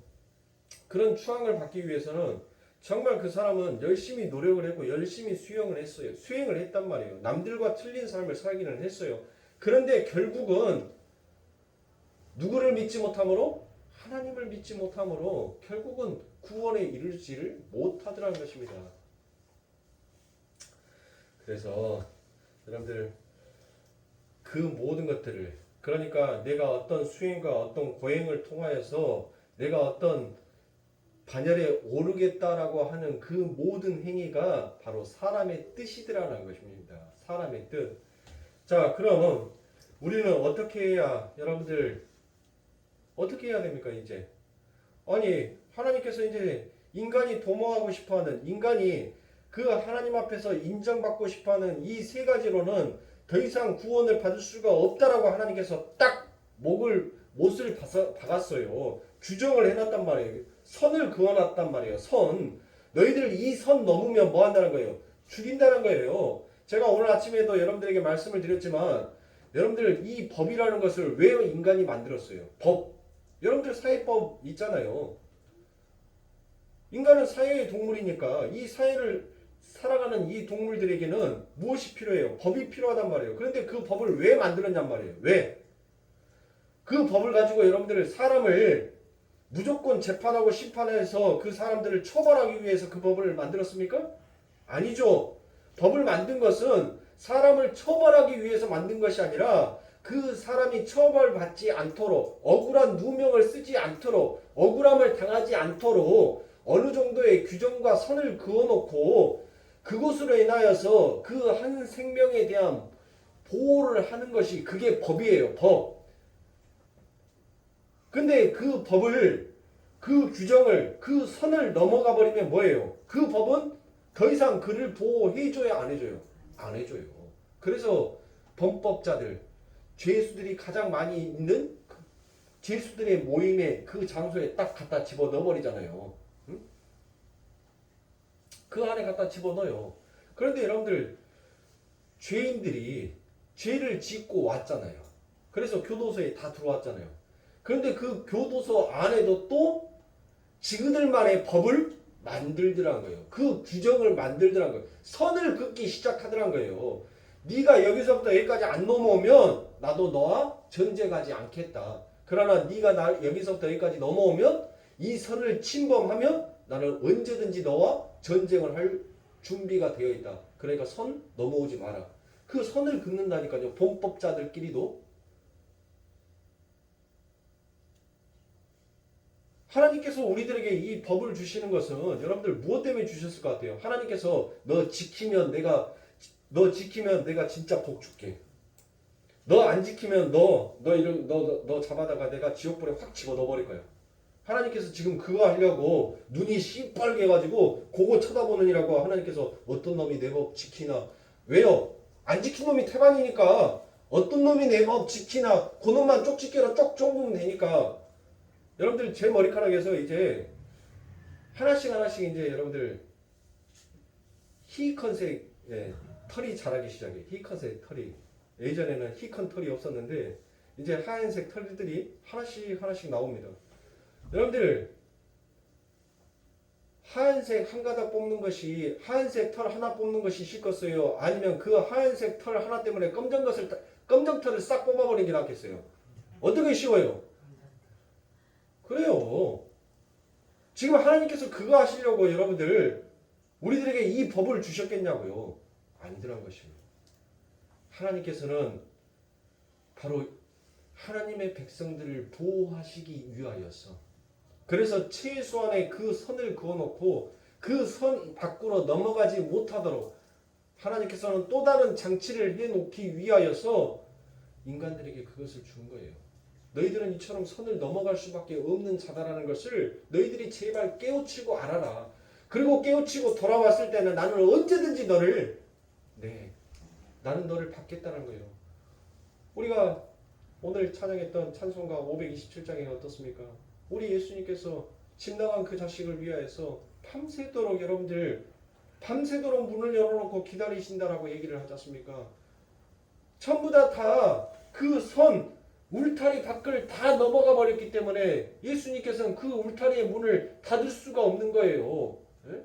그런 추앙을 받기 위해서는 정말 그 사람은 열심히 노력을 했고 열심히 수행을 했어요. 수행을 했단 말이에요. 남들과 틀린 삶을 살기는 했어요. 그런데 결국은 누구를 믿지 못함으로? 하나님을 믿지 못함으로 결국은 구원에 이르지를 못하더라는 것입니다. 그래서 여러분들 그 모든 것들을 그러니까 내가 어떤 수행과 어떤 고행을 통하여서 내가 어떤 반열에 오르겠다라고 하는 그 모든 행위가 바로 사람의 뜻이더라는 것입니다. 사람의 뜻. 자, 그럼 우리는 어떻게 해야 여러분들 어떻게 해야 됩니까 이제? 아니 하나님께서 이제 인간이 도모하고 싶어하는 인간이 그 하나님 앞에서 인정받고 싶어하는 이 세 가지로는 더 이상 구원을 받을 수가 없다라고 하나님께서 딱 못을 박았어요. 규정을 해놨단 말이에요. 선을 그어놨단 말이에요. 선. 너희들 이 선 넘으면 뭐 한다는 거예요? 죽인다는 거예요. 제가 오늘 아침에도 여러분들에게 말씀을 드렸지만 여러분들 이 법이라는 것을 왜 인간이 만들었어요? 법. 여러분들 사회법 있잖아요. 인간은 사회의 동물이니까 이 사회를 살아가는 이 동물들에게는 무엇이 필요해요? 법이 필요하단 말이에요. 그런데 그 법을 왜 만들었냔 말이에요. 왜? 그 법을 가지고 여러분들 사람을 무조건 재판하고 심판해서 그 사람들을 처벌하기 위해서 그 법을 만들었습니까? 아니죠. 법을 만든 것은 사람을 처벌하기 위해서 만든 것이 아니라 그 사람이 처벌받지 않도록 억울한 누명을 쓰지 않도록 억울함을 당하지 않도록 어느 정도의 규정과 선을 그어놓고 그것으로 인하여서 그 한 생명에 대한 보호를 하는 것이 그게 법이에요. 법. 근데 그 법을 그 규정을 그 선을 넘어가 버리면 뭐예요? 그 법은 더 이상 그를 보호해줘야 안 해줘요? 안 해줘요. 그래서 범법자들 죄수들이 가장 많이 있는 죄수들의 모임에 그 장소에 딱 갖다 집어넣어 버리잖아요. 응? 그 안에 갖다 집어넣어요. 그런데 여러분들 죄인들이 죄를 짓고 왔잖아요. 그래서 교도소에 다 들어왔잖아요. 그런데 그 교도소 안에도 또 지그들만의 법을 만들더란 거예요. 그 규정을 만들더란 거예요. 선을 긋기 시작하더란 거예요. 네가 여기서부터 여기까지 안 넘어오면 나도 너와 전쟁하지 않겠다. 그러나 네가 여기서부터 여기까지 넘어오면 이 선을 침범하면 나는 언제든지 너와 전쟁을 할 준비가 되어 있다. 그러니까 선 넘어오지 마라. 그 선을 긋는다니까요. 범법자들끼리도. 하나님께서 우리들에게 이 법을 주시는 것은 여러분들 무엇 때문에 주셨을 것 같아요? 하나님께서 너 지키면 내가 진짜 복 줄게. 너 안 지키면 너 잡아다가 내가 지옥불에 확 집어넣어 버릴 거야. 하나님께서 지금 그거 하려고 눈이 시뻘게 가지고 그거 쳐다보느니라고 하나님께서 어떤 놈이 내 법 지키나. 왜요? 안 지킨 놈이 태반이니까. 어떤 놈이 내 법 지키나 그 놈만 쪽집게로 쪽 쪼으면 되니까. 여러분들 제 머리카락에서 이제 하나씩 이제 여러분들 희컨색 털이 자라기 시작해. 희컨색 털이. 예전에는 희컨 털이 없었는데 이제 하얀색 털들이 하나씩 나옵니다. 여러분들 하얀색 한 가닥 뽑는 것이 하얀색 털 하나 뽑는 것이 쉽겠어요? 아니면 그 하얀색 털 하나 때문에 검정 털을 싹 뽑아버리는 게 낫겠어요? 어떻게 쉬워요? 그래요. 지금 하나님께서 그거 하시려고 여러분들 우리들에게 이 법을 주셨겠냐고요? 아니더란 것입니다. 하나님께서는 바로 하나님의 백성들을 보호하시기 위하여서, 그래서 최소한의 그 선을 그어놓고 그 선 밖으로 넘어가지 못하도록 하나님께서는 또 다른 장치를 해놓기 위하여서 인간들에게 그것을 준 거예요. 너희들은 이처럼 선을 넘어갈 수밖에 없는 자다라는 것을 너희들이 제발 깨우치고 알아라. 그리고 깨우치고 돌아왔을 때는 나는 언제든지 나는 너를 받겠다는 거예요. 우리가 오늘 찬양했던 찬송가 527장에 어떻습니까? 우리 예수님께서 집 나간 그 자식을 위하여서 밤새도록 여러분들 밤새도록 문을 열어놓고 기다리신다라고 얘기를 하지 않습니까? 전부 다 그 선 울타리 밖을 다 넘어가 버렸기 때문에 예수님께서는 그 울타리의 문을 닫을 수가 없는 거예요. 네?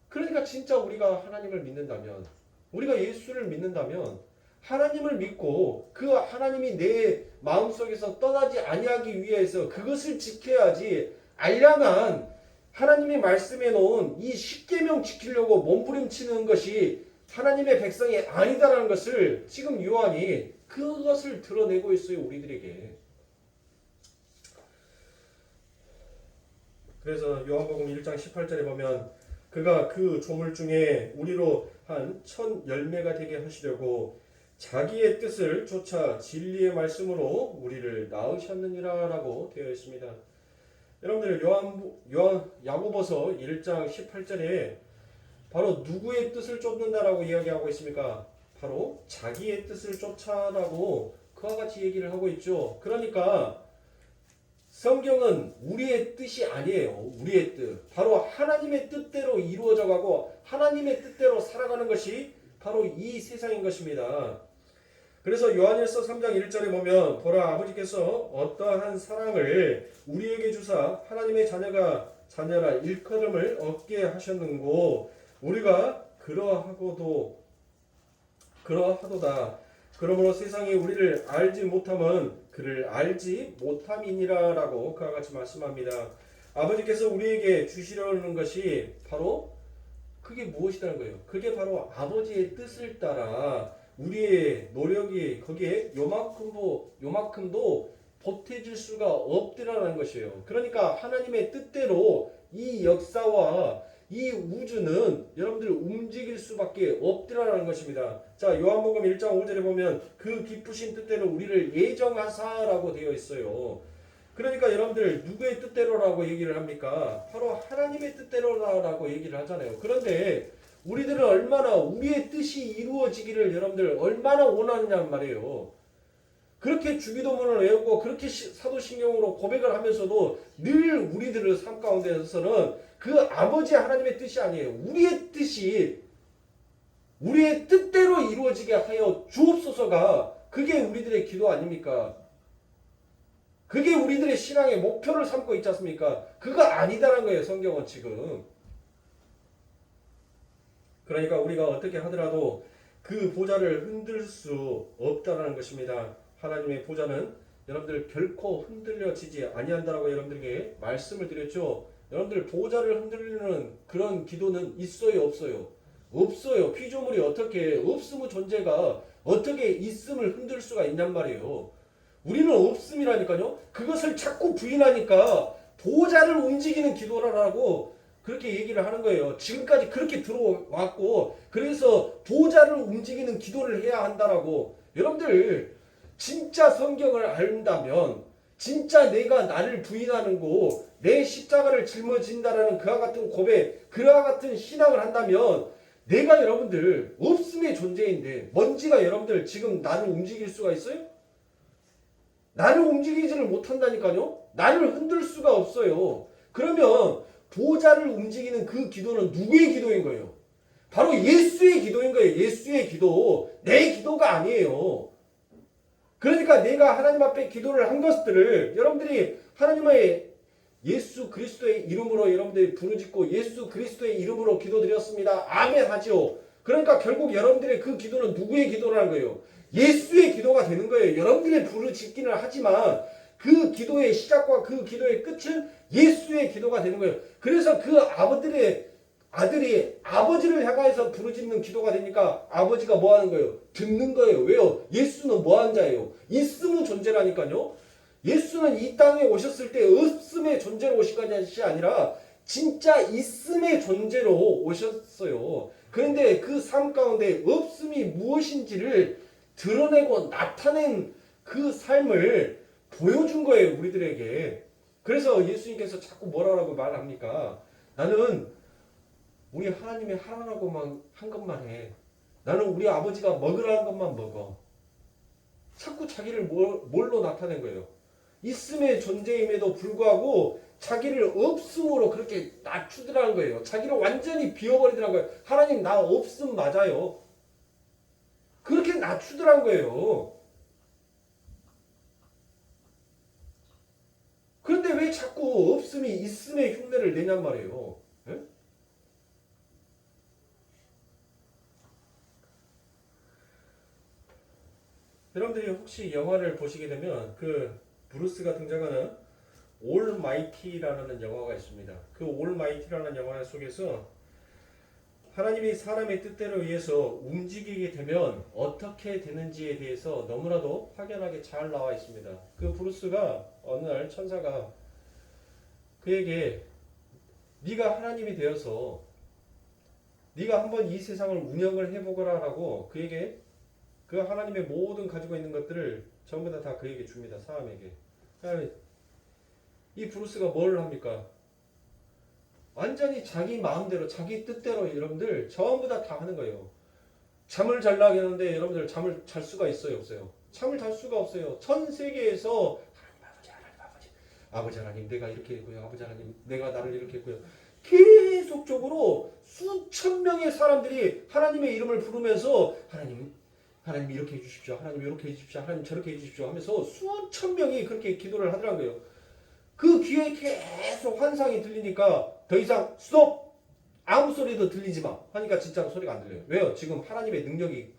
그러니까 진짜 우리가 하나님을 믿는다면, 우리가 예수를 믿는다면 하나님을 믿고 그 하나님이 내 마음속에서 떠나지 아니하기 위해서 그것을 지켜야지, 알량한 하나님이 말씀해 놓은 이 십계명 지키려고 몸부림치는 것이 하나님의 백성이 아니다라는 것을 지금 요한이 그것을 드러내고 있어요, 우리들에게. 그래서 요한복음 1장 18절에 보면 그가 그 조물 중에 우리로 한 1000열매가 되게 하시려고 자기의 뜻을 쫓아 진리의 말씀으로 우리를 낳으셨느니라 라고 되어 있습니다. 여러분들 야고보서 1장 18절에 바로 누구의 뜻을 쫓는다라고 이야기하고 있습니까? 바로 자기의 뜻을 쫓아라고 그와 같이 얘기를 하고 있죠. 그러니까 성경은 우리의 뜻이 아니에요. 우리의 뜻. 바로 하나님의 뜻대로 이루어져 가고 하나님의 뜻대로 살아가는 것이 바로 이 세상인 것입니다. 그래서 요한일서 3장 1절에 보면 보라 아버지께서 어떠한 사랑을 우리에게 주사 하나님의 자녀라 일컬음을 얻게 하셨는고 우리가 그러하도다. 그러므로 세상이 우리를 알지 못함은 그를 알지 못함이니라 라고 그와 같이 말씀합니다. 아버지께서 우리에게 주시려는 것이 바로 그게 무엇이라는 거예요? 그게 바로 아버지의 뜻을 따라 우리의 노력이 거기에 요만큼도 보태질 수가 없더라는 것이에요. 그러니까 하나님의 뜻대로 이 역사와 이 우주는 여러분들 움직일 수밖에 없더라는 것입니다. 자, 요한복음 1장 5절에 보면 그 기쁘신 뜻대로 우리를 예정하사라고 되어 있어요. 그러니까 여러분들 누구의 뜻대로라고 얘기를 합니까? 바로 하나님의 뜻대로라고 얘기를 하잖아요. 그런데 우리들은 얼마나 우리의 뜻이 이루어지기를 여러분들 얼마나 원하느냐 말이에요. 그렇게 주기도문을 외우고 그렇게 사도신경으로 고백을 하면서도 늘 우리들의 삶 가운데서는 그 아버지 하나님의 뜻이 아니에요. 우리의 뜻이 우리의 뜻대로 이루어지게 하여 주옵소서가 그게 우리들의 기도 아닙니까? 그게 우리들의 신앙의 목표를 삼고 있지 않습니까? 그거 아니다라는 거예요, 성경은 지금. 그러니까 우리가 어떻게 하더라도 그 보좌를 흔들 수 없다라는 것입니다. 하나님의 보좌는 여러분들 결코 흔들려지지 아니한다라고 여러분들에게 말씀을 드렸죠. 여러분들 보좌를 흔들리는 그런 기도는 있어요, 없어요? 없어요. 피조물이 어떻게 없음의 존재가 어떻게 있음을 흔들 수가 있냔 말이에요. 우리는 없음이라니까요. 그것을 자꾸 부인하니까 보좌를 움직이는 기도라고 그렇게 얘기를 하는 거예요. 지금까지 그렇게 들어왔고 그래서 보좌를 움직이는 기도를 해야 한다라고. 여러분들 진짜 성경을 안다면 진짜 내가 나를 부인하는 거 내 십자가를 짊어진다라는 그와 같은 고백, 그와 같은 신앙을 한다면 내가 여러분들 없음의 존재인데 먼지가 여러분들 지금 나를 움직일 수가 있어요? 나를 움직이지를 못한다니까요. 나를 흔들 수가 없어요. 그러면 보좌를 움직이는 그 기도는 누구의 기도인 거예요? 바로 예수의 기도인 거예요. 예수의 기도. 내 기도가 아니에요. 그러니까 내가 하나님 앞에 기도를 한 것들을 여러분들이 하나님의 예수 그리스도의 이름으로 여러분들이 부르짖고 예수 그리스도의 이름으로 기도드렸습니다. 아멘 하죠. 그러니까 결국 여러분들의 그 기도는 누구의 기도라는 거예요? 예수의 기도가 되는 거예요. 여러분들의 부르짖기는 하지만 그 기도의 시작과 그 기도의 끝은 예수의 기도가 되는 거예요. 그래서 그 아들이 아버지를 향해서 부르짖는 기도가 되니까 아버지가 뭐 하는 거예요? 듣는 거예요. 왜요? 예수는 뭐 하는 자예요? 있음의 존재라니까요. 예수는 이 땅에 오셨을 때 없음의 존재로 오신 것이 아니라 진짜 있음의 존재로 오셨어요. 그런데 그 삶 가운데 없음이 무엇인지를 드러내고 나타낸 그 삶을 보여준 거예요, 우리들에게. 그래서 예수님께서 자꾸 뭐라고 말합니까? 나는 우리 하나님이 하라고만 한 것만 해. 나는 우리 아버지가 먹으라는 것만 먹어. 자꾸 자기를 뭘로 나타낸 거예요? 있음의 존재임에도 불구하고 자기를 없음으로 그렇게 낮추더라는 거예요. 자기를 완전히 비워버리더라는 거예요. 하나님 나 없음 맞아요. 그렇게 낮추더라는 거예요. 그런데 왜 자꾸 없음이 있음의 흉내를 내냔 말이에요. 에? 여러분들이 혹시 영화를 보시게 되면 그 브루스가 등장하는 올마이티라는 영화가 있습니다. 그 올마이티라는 영화 속에서 하나님이 사람의 뜻대로 의해서 움직이게 되면 어떻게 되는지에 대해서 너무나도 확연하게 잘 나와 있습니다. 그 브루스가 어느 날 천사가 그에게 네가 하나님이 되어서 네가 한번 이 세상을 운영을 해보거라 라고 그에게 그 하나님의 모든 가지고 있는 것들을 전부 다 그에게 줍니다. 사람에게. 이 브루스가 뭘 합니까? 완전히 자기 마음대로 자기 뜻대로 여러분들 전부 다 하는 거예요. 잠을 잘라고 하는데 여러분들 잠을 잘 수가 있어요? 없어요? 잠을 잘 수가 없어요. 전 세계에서 아버지 하나님 내가 이렇게 했고요. 아버지 하나님 내가 나를 이렇게 했고요. 계속적으로 수천 명의 사람들이 하나님의 이름을 부르면서 하나님 이렇게 해주십시오. 하나님 이렇게 해주십시오. 하나님 저렇게 해주십시오 하면서 수천 명이 그렇게 기도를 하더라고요. 그 귀에 계속 환상이 들리니까 더 이상 스톱! 아무 소리도 들리지 마 하니까 진짜로 소리가 안 들려요. 왜요? 지금 하나님의 능력이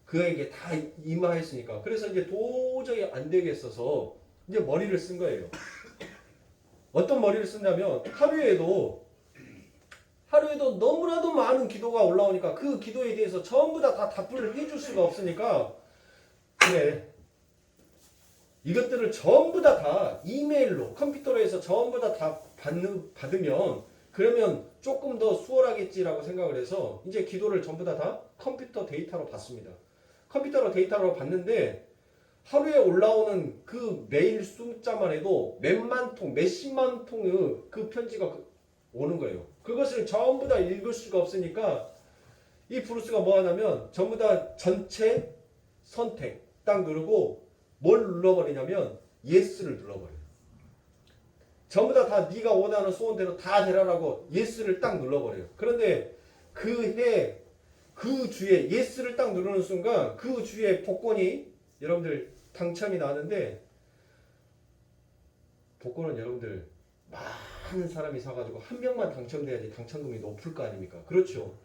그에게 다 임하했으니까. 그래서 이제 도저히 안 되겠어서 이제 머리를 쓴 거예요. 어떤 머리를 쓴다면 하루에도 너무나도 많은 기도가 올라오니까 그 기도에 대해서 전부 다 답을 해줄 수가 없으니까 그래 이것들을 전부 다 이메일로 컴퓨터로 해서 전부 다 받으면 그러면 조금 더 수월하겠지라고 생각을 해서 이제 기도를 전부 다 컴퓨터 데이터로 받습니다. 컴퓨터로 데이터로 받는데 하루에 올라오는 그 메일 숫자만 해도 몇만 통, 몇십만 통의 그 편지가 오는 거예요. 그것을 전부 다 읽을 수가 없으니까 이 브루스가 뭐 하냐면 전부 다 전체 선택 딱 누르고 뭘 눌러버리냐면 예스를 눌러버려요. 전부 다 네가 원하는 소원대로 다 되라라고 예스를 딱 눌러버려요. 그런데 그 주에 예스를 딱 누르는 순간 그 주에 복권이 여러분들 당첨이 나는데 복권은 여러분들 많은 사람이 사가지고 한 명만 당첨돼야지 당첨금이 높을 거 아닙니까? 그렇죠.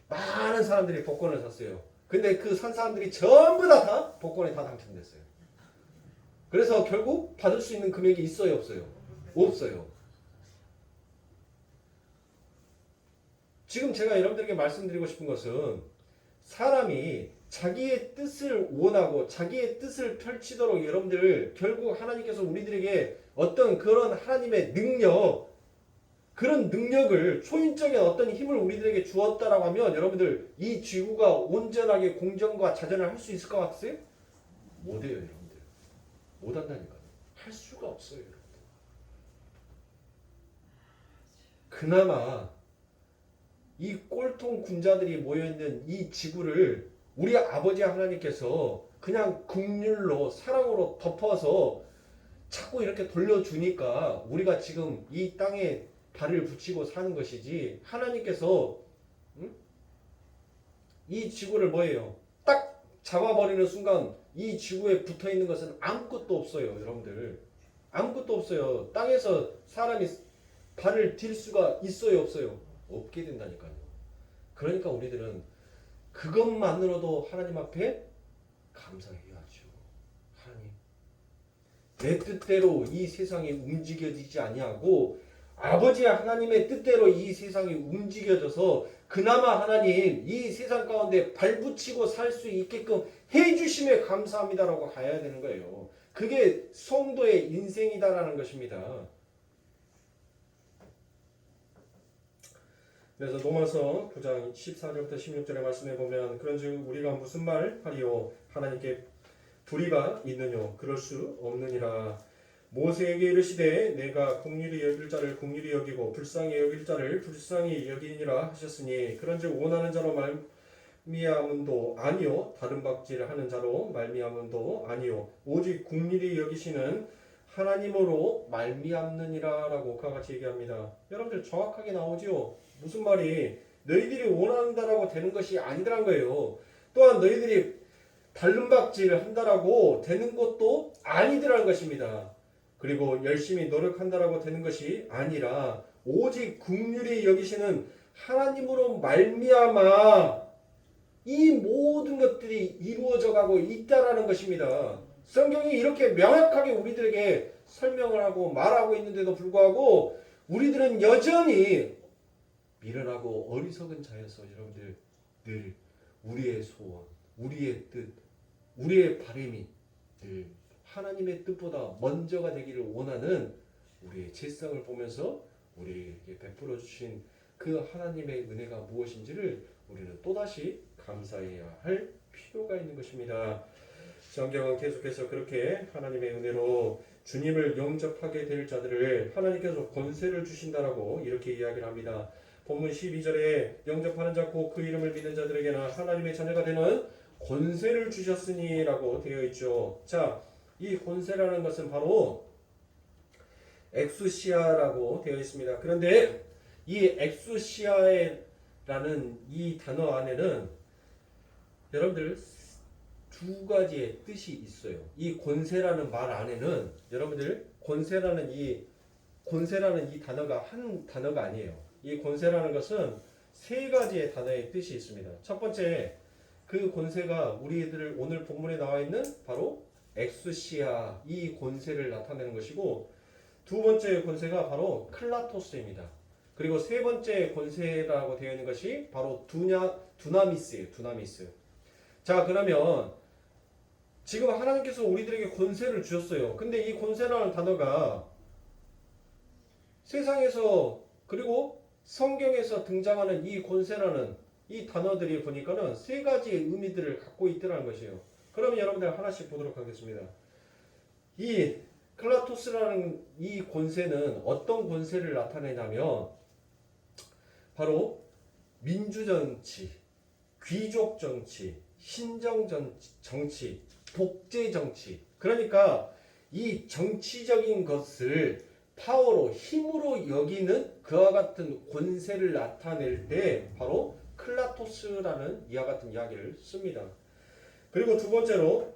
많은 사람들이 복권을 샀어요. 근데 그 산 사람들이 전부 다 복권에 다 당첨됐어요. 그래서 결국 받을 수 있는 금액이 있어요? 없어요? 없어요. 지금 제가 여러분들에게 말씀드리고 싶은 것은 사람이 자기의 뜻을 원하고 자기의 뜻을 펼치도록 여러분들 결국 하나님께서 우리들에게 어떤 그런 하나님의 능력 그런 능력을 초인적인 어떤 힘을 우리들에게 주었다라고 하면 여러분들 이 지구가 온전하게 공정과 자전을 할 수 있을 것 같으세요? 못해요 여러분들. 못한다니까요. 할 수가 없어요 여러분들. 그나마 이 꼴통 군자들이 모여있는 이 지구를 우리 아버지 하나님께서 그냥 긍휼로 사랑으로 덮어서 자꾸 이렇게 돌려주니까 우리가 지금 이 땅에 발을 붙이고 사는 것이지 하나님께서 이 지구를 뭐예요? 딱 잡아버리는 순간 이 지구에 붙어있는 것은 아무것도 없어요 여러분들. 아무것도 없어요. 땅에서 사람이 발을 딜 수가 있어요, 없어요? 없게 된다니까요. 그러니까 우리들은 그것만으로도 하나님 앞에 감사해야죠. 하나님, 내 뜻대로 이 세상이 움직여지지 아니하고 아버지 하나님의 뜻대로 이 세상이 움직여져서 그나마 하나님 이 세상 가운데 발붙이고 살 수 있게끔 해주심에 감사합니다라고 가야 되는 거예요. 그게 성도의 인생이다라는 것입니다. 그래서 로마서 9장 14절부터 16절의 말씀에 보면 그런즉 우리가 무슨 말 하리요 하나님께 불의가 있느뇨 그럴 수 없느니라. 모세에게 이르시되 내가 긍휼히 여길 자를 긍휼히 여기고 불쌍히 여길 자를 불쌍히 여기니라 하셨으니 그런즉 원하는 자로 말미암음도 아니요 다른 박질을 하는 자로 말미암음도 아니요 오직 긍휼히 여기시는 하나님으로 말미암느니라라고 그와 같이 얘기합니다. 여러분들 정확하게 나오지요. 무슨 말이 너희들이 원한다라고 되는 것이 아니더란 거예요. 또한 너희들이 다른 박질을 한다라고 되는 것도 아니더란 것입니다. 그리고 열심히 노력한다라고 되는 것이 아니라 오직 긍휼히 여기시는 하나님으로 말미암아 이 모든 것들이 이루어져 가고 있다라는 것입니다. 성경이 이렇게 명확하게 우리들에게 설명을 하고 말하고 있는데도 불구하고 우리들은 여전히 미련하고 어리석은 자여서 여러분들 늘 우리의 소원, 우리의 뜻, 우리의 바람이 늘 하나님의 뜻보다 먼저가 되기를 원하는 우리의 죄성을 보면서 우리에게 베풀어 주신 그 하나님의 은혜가 무엇인지를 우리는 또다시 감사해야 할 필요가 있는 것입니다. 성경은 계속해서 그렇게 하나님의 은혜로 주님을 영접하게 될 자들을 하나님께서 권세를 주신다라고 이렇게 이야기를 합니다. 본문 12절에 영접하는 자 곧 그 이름을 믿는 자들에게는 하나님의 자녀가 되는 권세를 주셨으니라고 되어 있죠. 자, 이 권세라는 것은 바로 엑수시아라고 되어 있습니다. 그런데 이 엑수시아라는 이 단어 안에는 여러분들 두 가지의 뜻이 있어요. 이 권세라는 말 안에는 여러분들 권세라는 이 단어가 한 단어가 아니에요. 이 권세라는 것은 세 가지의 단어의 뜻이 있습니다. 첫 번째, 그 권세가 우리들 오늘 본문에 나와 있는 바로 엑수시아 이 권세를 나타내는 것이고 두 번째 권세가 바로 클라토스입니다. 그리고 세 번째 권세라고 되어 있는 것이 바로 두나미스예요. 두나미스. 자, 그러면 지금 하나님께서 우리들에게 권세를 주셨어요. 근데 이 권세라는 단어가 세상에서 그리고 성경에서 등장하는 이 권세라는 이 단어들이 보니까는 세 가지의 의미들을 갖고 있더라는 것이에요. 그러면 여러분들 하나씩 보도록 하겠습니다. 이 클라토스라는 이 권세는 어떤 권세를 나타내냐면 바로 민주정치, 귀족정치, 신정정치, 독재정치. 그러니까 이 정치적인 것을 파워로 힘으로 여기는 그와 같은 권세를 나타낼 때 바로 클라토스라는 이와 같은 이야기를 씁니다. 그리고 두 번째로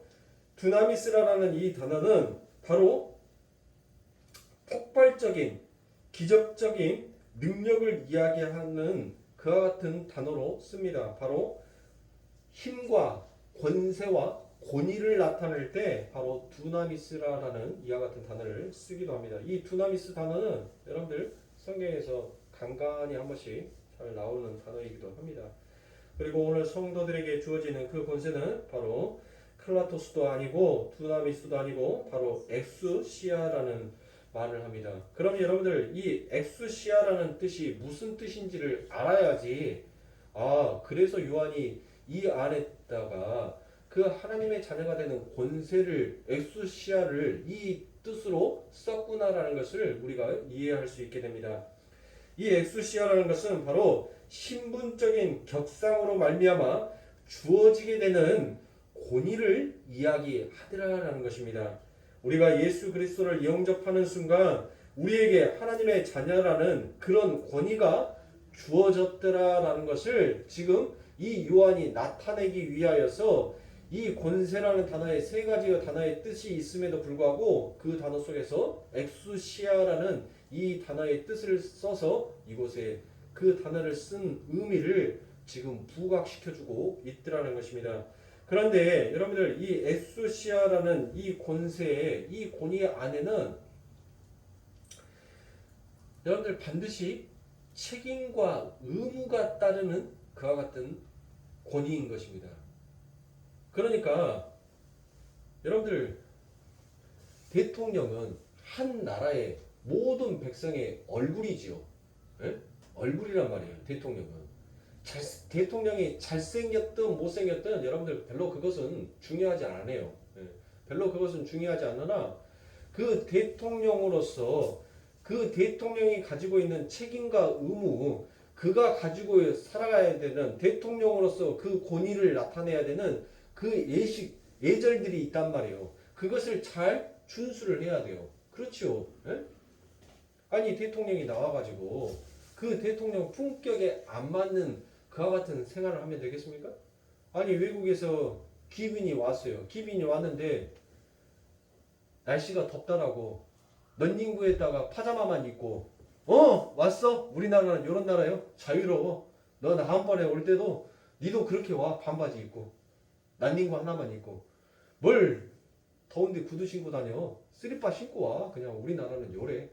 두나미스라는 이 단어는 바로 폭발적인 기적적인 능력을 이야기하는 그와 같은 단어로 씁니다. 바로 힘과 권세와 권위를 나타낼 때 바로 두나미스라는 이와 같은 단어를 쓰기도 합니다. 이 두나미스 단어는 여러분들 성경에서 간간히 한 번씩 잘 나오는 단어이기도 합니다. 그리고 오늘 성도들에게 주어지는 그 권세는 바로 클라토스도 아니고 두나미스도 아니고 바로 엑수시아라는 말을 합니다. 그럼 여러분들 이 엑수시아라는 뜻이 무슨 뜻인지를 알아야지 그래서 요한이 이 안에다가 그 하나님의 자녀가 되는 권세를 엑수시아를 이 뜻으로 썼구나라는 것을 우리가 이해할 수 있게 됩니다. 이 엑수시아라는 것은 바로 신분적인 격상으로 말미암아 주어지게 되는 권위를 이야기하더라라는 것입니다. 우리가 예수 그리스도를 영접하는 순간 우리에게 하나님의 자녀라는 그런 권위가 주어졌더라라는 것을 지금 이 요한이 나타내기 위하여서 이 권세라는 단어에 세 가지의 단어의 뜻이 있음에도 불구하고 그 단어 속에서 엑수시아라는 이 단어의 뜻을 써서 이곳에 그 단어를 쓴 의미를 지금 부각시켜주고 있더라는 것입니다. 그런데 여러분들 이 엑수시아라는 이 권세의 이 권위 안에는 여러분들 반드시 책임과 의무가 따르는 그와 같은 권위인 것입니다. 그러니까 여러분들 대통령은 한 나라의 모든 백성의 얼굴이지요. 예? 얼굴이란 말이에요. 대통령은. 대통령이 잘생겼든 못생겼든 여러분들 별로 그것은 중요하지 않아요. 예? 별로 그것은 중요하지 않으나 그 대통령으로서 그 대통령이 가지고 있는 책임과 의무, 그가 가지고 살아가야 되는 대통령으로서 그 권위를 나타내야 되는 그 예절들이 있단 말이에요. 그것을 잘 준수를 해야 돼요. 그렇죠? 예? 아니 대통령이 나와가지고 그 대통령 품격에 안 맞는 그와 같은 생활을 하면 되겠습니까? 아니 외국에서 기빈이 왔어요. 기빈이 왔는데 날씨가 덥다라고 런닝구에다가 파자마만 입고 왔어? 우리나라는 이런 나라요. 자유로워. 너 다음번에 올 때도 니도 그렇게 와. 반바지 입고 런닝구 하나만 입고 뭘 더운데 구두 신고 다녀. 슬리퍼 신고 와. 그냥 우리나라는 요래.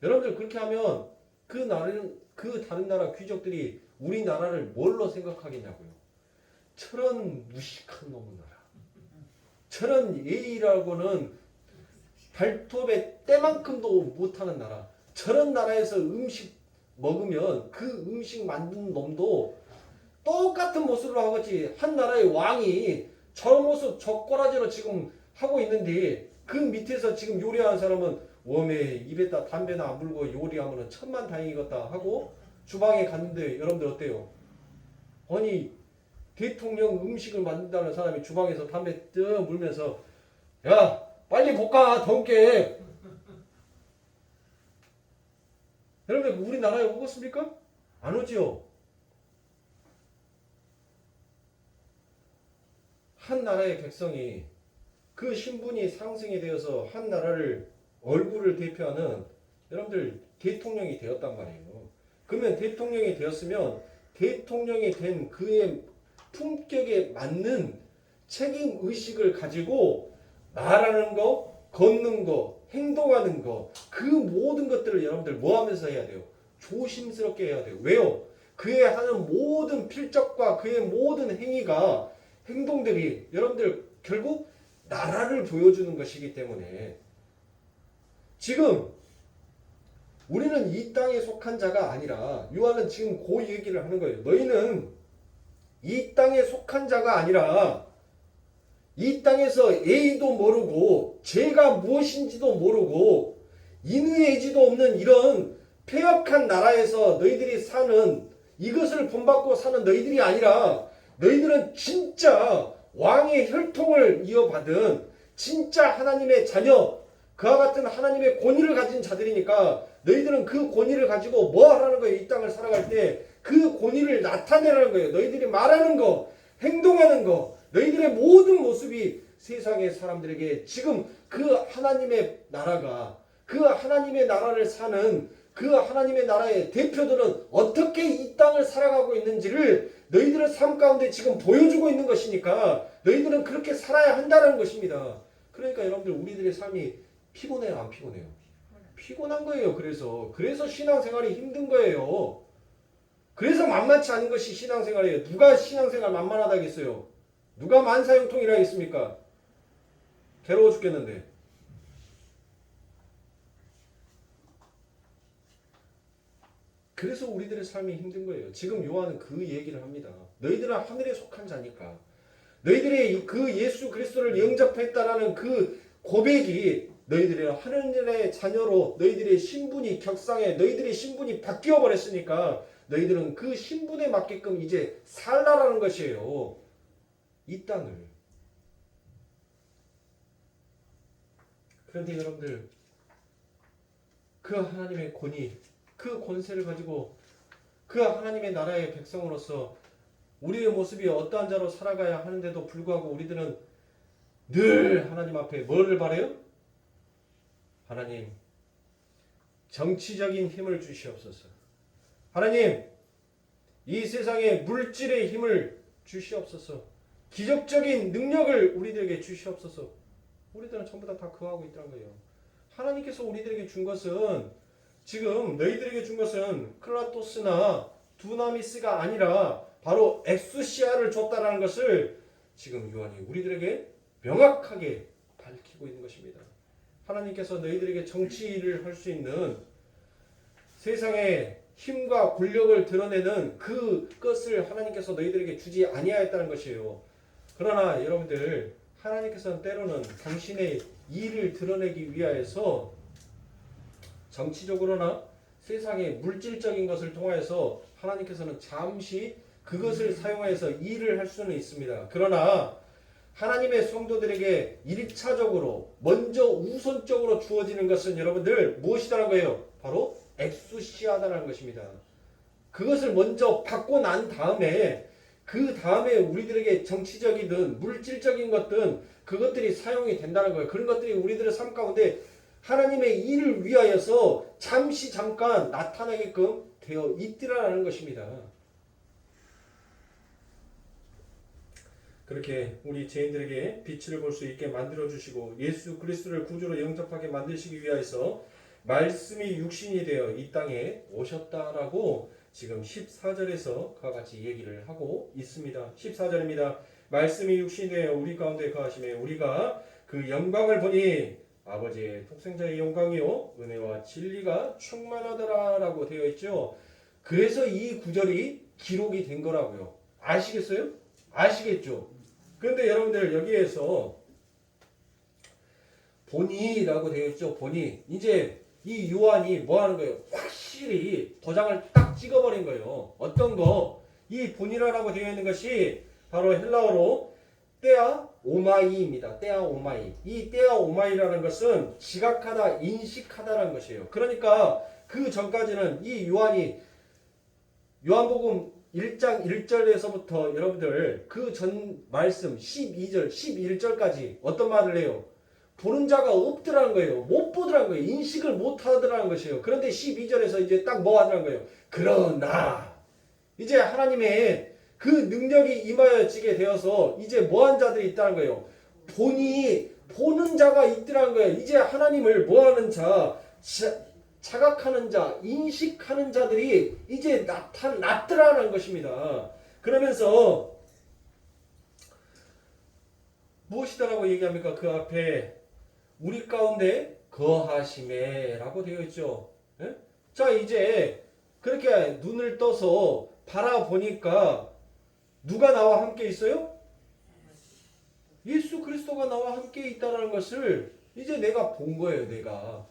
여러분들 그렇게 하면 그 나라는 그 다른 나라 귀족들이 우리나라를 뭘로 생각하겠냐고요. 저런 무식한 놈의 나라. 저런 예의라고는 발톱에 때만큼도 못하는 나라. 저런 나라에서 음식 먹으면 그 음식 만든 놈도 똑같은 모습으로 하겠지. 한 나라의 왕이 저 모습 저 꼬라지로 지금 하고 있는데 그 밑에서 지금 요리하는 사람은 웜에 입에다 담배나 안 불고 요리하면 천만다행이겠다 하고 주방에 갔는데 여러분들 어때요? 아니 대통령 음식을 만든다는 사람이 주방에서 담배 뜨 물면서 야 빨리 볶아 더울게. 여러분들 우리나라에 오겠습니까? 안 오지요. 한 나라의 백성이 그 신분이 상승이 되어서 한 나라를 얼굴을 대표하는 여러분들 대통령이 되었단 말이에요. 그러면 대통령이 되었으면 대통령이 된 그의 품격에 맞는 책임 의식을 가지고 말하는 거, 걷는 거, 행동하는 거, 그 모든 것들을 여러분들 뭐 하면서 해야 돼요? 조심스럽게 해야 돼요. 왜요? 그의 하는 모든 필적과 그의 모든 행위가 행동들이 여러분들 결국 나라를 보여주는 것이기 때문에 지금 우리는 이 땅에 속한 자가 아니라 요한은 지금 그 얘기를 하는 거예요. 너희는 이 땅에 속한 자가 아니라 이 땅에서 A도 모르고 죄가 무엇인지도 모르고 인의 의지도 없는 이런 폐역한 나라에서 너희들이 사는 이것을 본받고 사는 너희들이 아니라 너희들은 진짜 왕의 혈통을 이어받은 진짜 하나님의 자녀 그와 같은 하나님의 권위를 가진 자들이니까 너희들은 그 권위를 가지고 뭐 하라는 거예요? 이 땅을 살아갈 때 그 권위를 나타내라는 거예요. 너희들이 말하는 거, 행동하는 거, 너희들의 모든 모습이 세상의 사람들에게 지금 그 하나님의 나라가 그 하나님의 나라를 사는 그 하나님의 나라의 대표들은 어떻게 이 땅을 살아가고 있는지를 너희들의 삶 가운데 지금 보여주고 있는 것이니까 너희들은 그렇게 살아야 한다는 것입니다. 그러니까 여러분들 우리들의 삶이 피곤해요, 안 피곤해요? 피곤한 거예요. 그래서 신앙생활이 힘든 거예요. 그래서 만만치 않은 것이 신앙생활이에요. 누가 신앙생활 만만하다겠어요? 누가 만사형통이라 했습니까? 괴로워 죽겠는데. 그래서 우리들의 삶이 힘든 거예요. 지금 요한은 그 얘기를 합니다. 너희들은 하늘에 속한 자니까. 너희들이 그 예수 그리스도를 영접했다라는 그 고백이 너희들의 하늘의 자녀로 너희들의 신분이 격상해 너희들의 신분이 바뀌어 버렸으니까 너희들은 그 신분에 맞게끔 이제 살라라는 것이에요. 이 땅을. 그런데 여러분들 그 하나님의 권위 그 권세를 가지고 그 하나님의 나라의 백성으로서 우리의 모습이 어떠한 자로 살아가야 하는데도 불구하고 우리들은 늘 하나님 앞에 뭐를 바라요? 하나님, 정치적인 힘을 주시옵소서. 하나님, 이 세상에 물질의 힘을 주시옵소서. 기적적인 능력을 우리들에게 주시옵소서. 우리들은 전부 다 그거하고 있다는 거예요. 하나님께서 우리들에게 준 것은, 지금 너희들에게 준 것은 클라토스나 두나미스가 아니라 바로 엑수시아를 줬다라는 것을 지금 요한이 우리들에게 명확하게 밝히고 있는 것입니다. 하나님께서 너희들에게 정치를 할 수 있는 세상의 힘과 권력을 드러내는 그것을 하나님께서 너희들에게 주지 아니하였다는 것이에요. 그러나 여러분들, 하나님께서는 때로는 당신의 일을 드러내기 위하여서 정치적으로나 세상의 물질적인 것을 통하여서 하나님께서는 잠시 그것을 사용하여서 일을 할 수는 있습니다. 그러나 하나님의 성도들에게 1차적으로 먼저 우선적으로 주어지는 것은 여러분들 무엇이라는 거예요? 바로 엑수시아다라는 것입니다. 그것을 먼저 받고 난 다음에 그 다음에 우리들에게 정치적이든 물질적인 것든 그것들이 사용이 된다는 거예요. 그런 것들이 우리들의 삶 가운데 하나님의 일을 위하여서 잠깐 나타나게끔 되어 있더라는 것입니다. 그렇게 우리 죄인들에게 빛을 볼 수 있게 만들어주시고 예수 그리스도를 구주로 영접하게 만드시기 위하여서 말씀이 육신이 되어 이 땅에 오셨다라고 지금 14절에서 그와 같이 얘기를 하고 있습니다. 14절입니다. 말씀이 육신이 되어 우리 가운데 거하심에 우리가 그 영광을 보니 아버지의 독생자의 영광이요 은혜와 진리가 충만하더라라고 되어 있죠. 그래서 이 구절이 기록이 된 거라고요. 아시겠어요? 아시겠죠? 그런데 여러분들 여기에서 보니라고 되어 있죠. 보니. 이제 이 요한이 뭐 하는 거예요? 확실히 도장을 딱 찍어버린 거예요. 어떤 거? 이 보니라고 되어 있는 것이 바로 헬라어로 떼아 오마이입니다. 떼아 오마이. 이 떼아 오마이라는 것은 지각하다, 인식하다라는 것이에요. 그러니까 그 전까지는 이 요한이 요한복음 1장 1절에서부터 여러분들 그 전 말씀 12절, 11절까지 어떤 말을 해요? 보는 자가 없더라는 거예요. 못 보더라는 거예요. 인식을 못 하더라는 것이에요. 그런데 12절에서 이제 딱 뭐 하더라는 거예요? 그러나 이제 하나님의 그 능력이 임하여지게 되어서 이제 뭐한 자들이 있다는 거예요. 보는 자가 있더라는 거예요. 이제 하나님을 뭐하는 자, 자각하는 자, 인식하는 자들이 이제 나타났더라는 것입니다. 그러면서 무엇이다라고 얘기합니까? 그 앞에 우리 가운데 거하심에 라고 되어 있죠. 예? 자, 이제 그렇게 눈을 떠서 바라보니까 누가 나와 함께 있어요? 예수 그리스도가 나와 함께 있다는 것을 이제 내가 본 거예요. 내가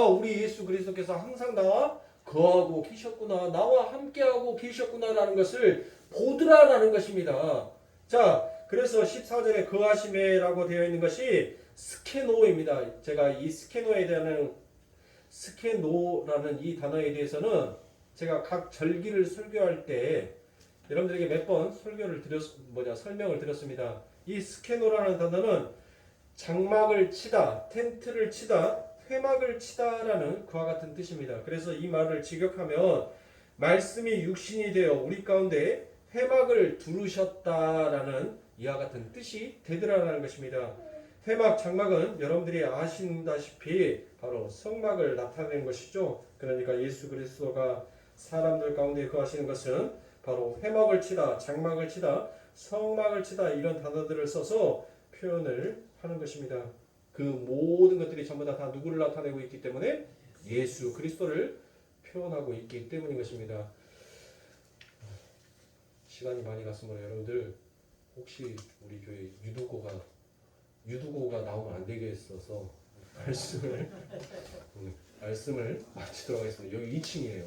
우리 예수 그리스도께서 항상 나와 거하고 계셨구나, 나와 함께하고 계셨구나라는 것을 보더라라는 것입니다. 자, 그래서 14절에 거하심에라고 되어 있는 것이 스케노입니다. 제가 이 스케노라는 이 단어에 대해서는 제가 각 절기를 설교할 때 여러분들에게 몇 번 설명을 드렸습니다. 이 스케노라는 단어는 장막을 치다, 텐트를 치다, 회막을 치다라는 그와 같은 뜻입니다. 그래서 이 말을 직역하면 말씀이 육신이 되어 우리 가운데 회막을 두르셨다라는 이와 같은 뜻이 되더라라는 것입니다. 회막, 장막은 여러분들이 아신다시피 바로 성막을 나타내는 것이죠. 그러니까 예수 그리스도가 사람들 가운데 거하시는 것은 바로 회막을 치다, 장막을 치다, 성막을 치다 이런 단어들을 써서 표현을 하는 것입니다. 그 모든 것들이 전부 다 누구를 나타내고 있기 때문에 예수 그리스도를 표현하고 있기 때문인 것입니다. 시간이 많이 갔으므로 여러분들 혹시 우리 교회 유두고가 나오면 안 되겠어서 말씀을 마치도록 하겠습니다. 여기 2층이에요.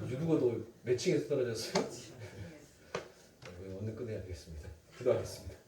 유두고도 몇 층에서 떨어졌어요? 오늘 끝내야 되겠습니다. 기도하겠습니다.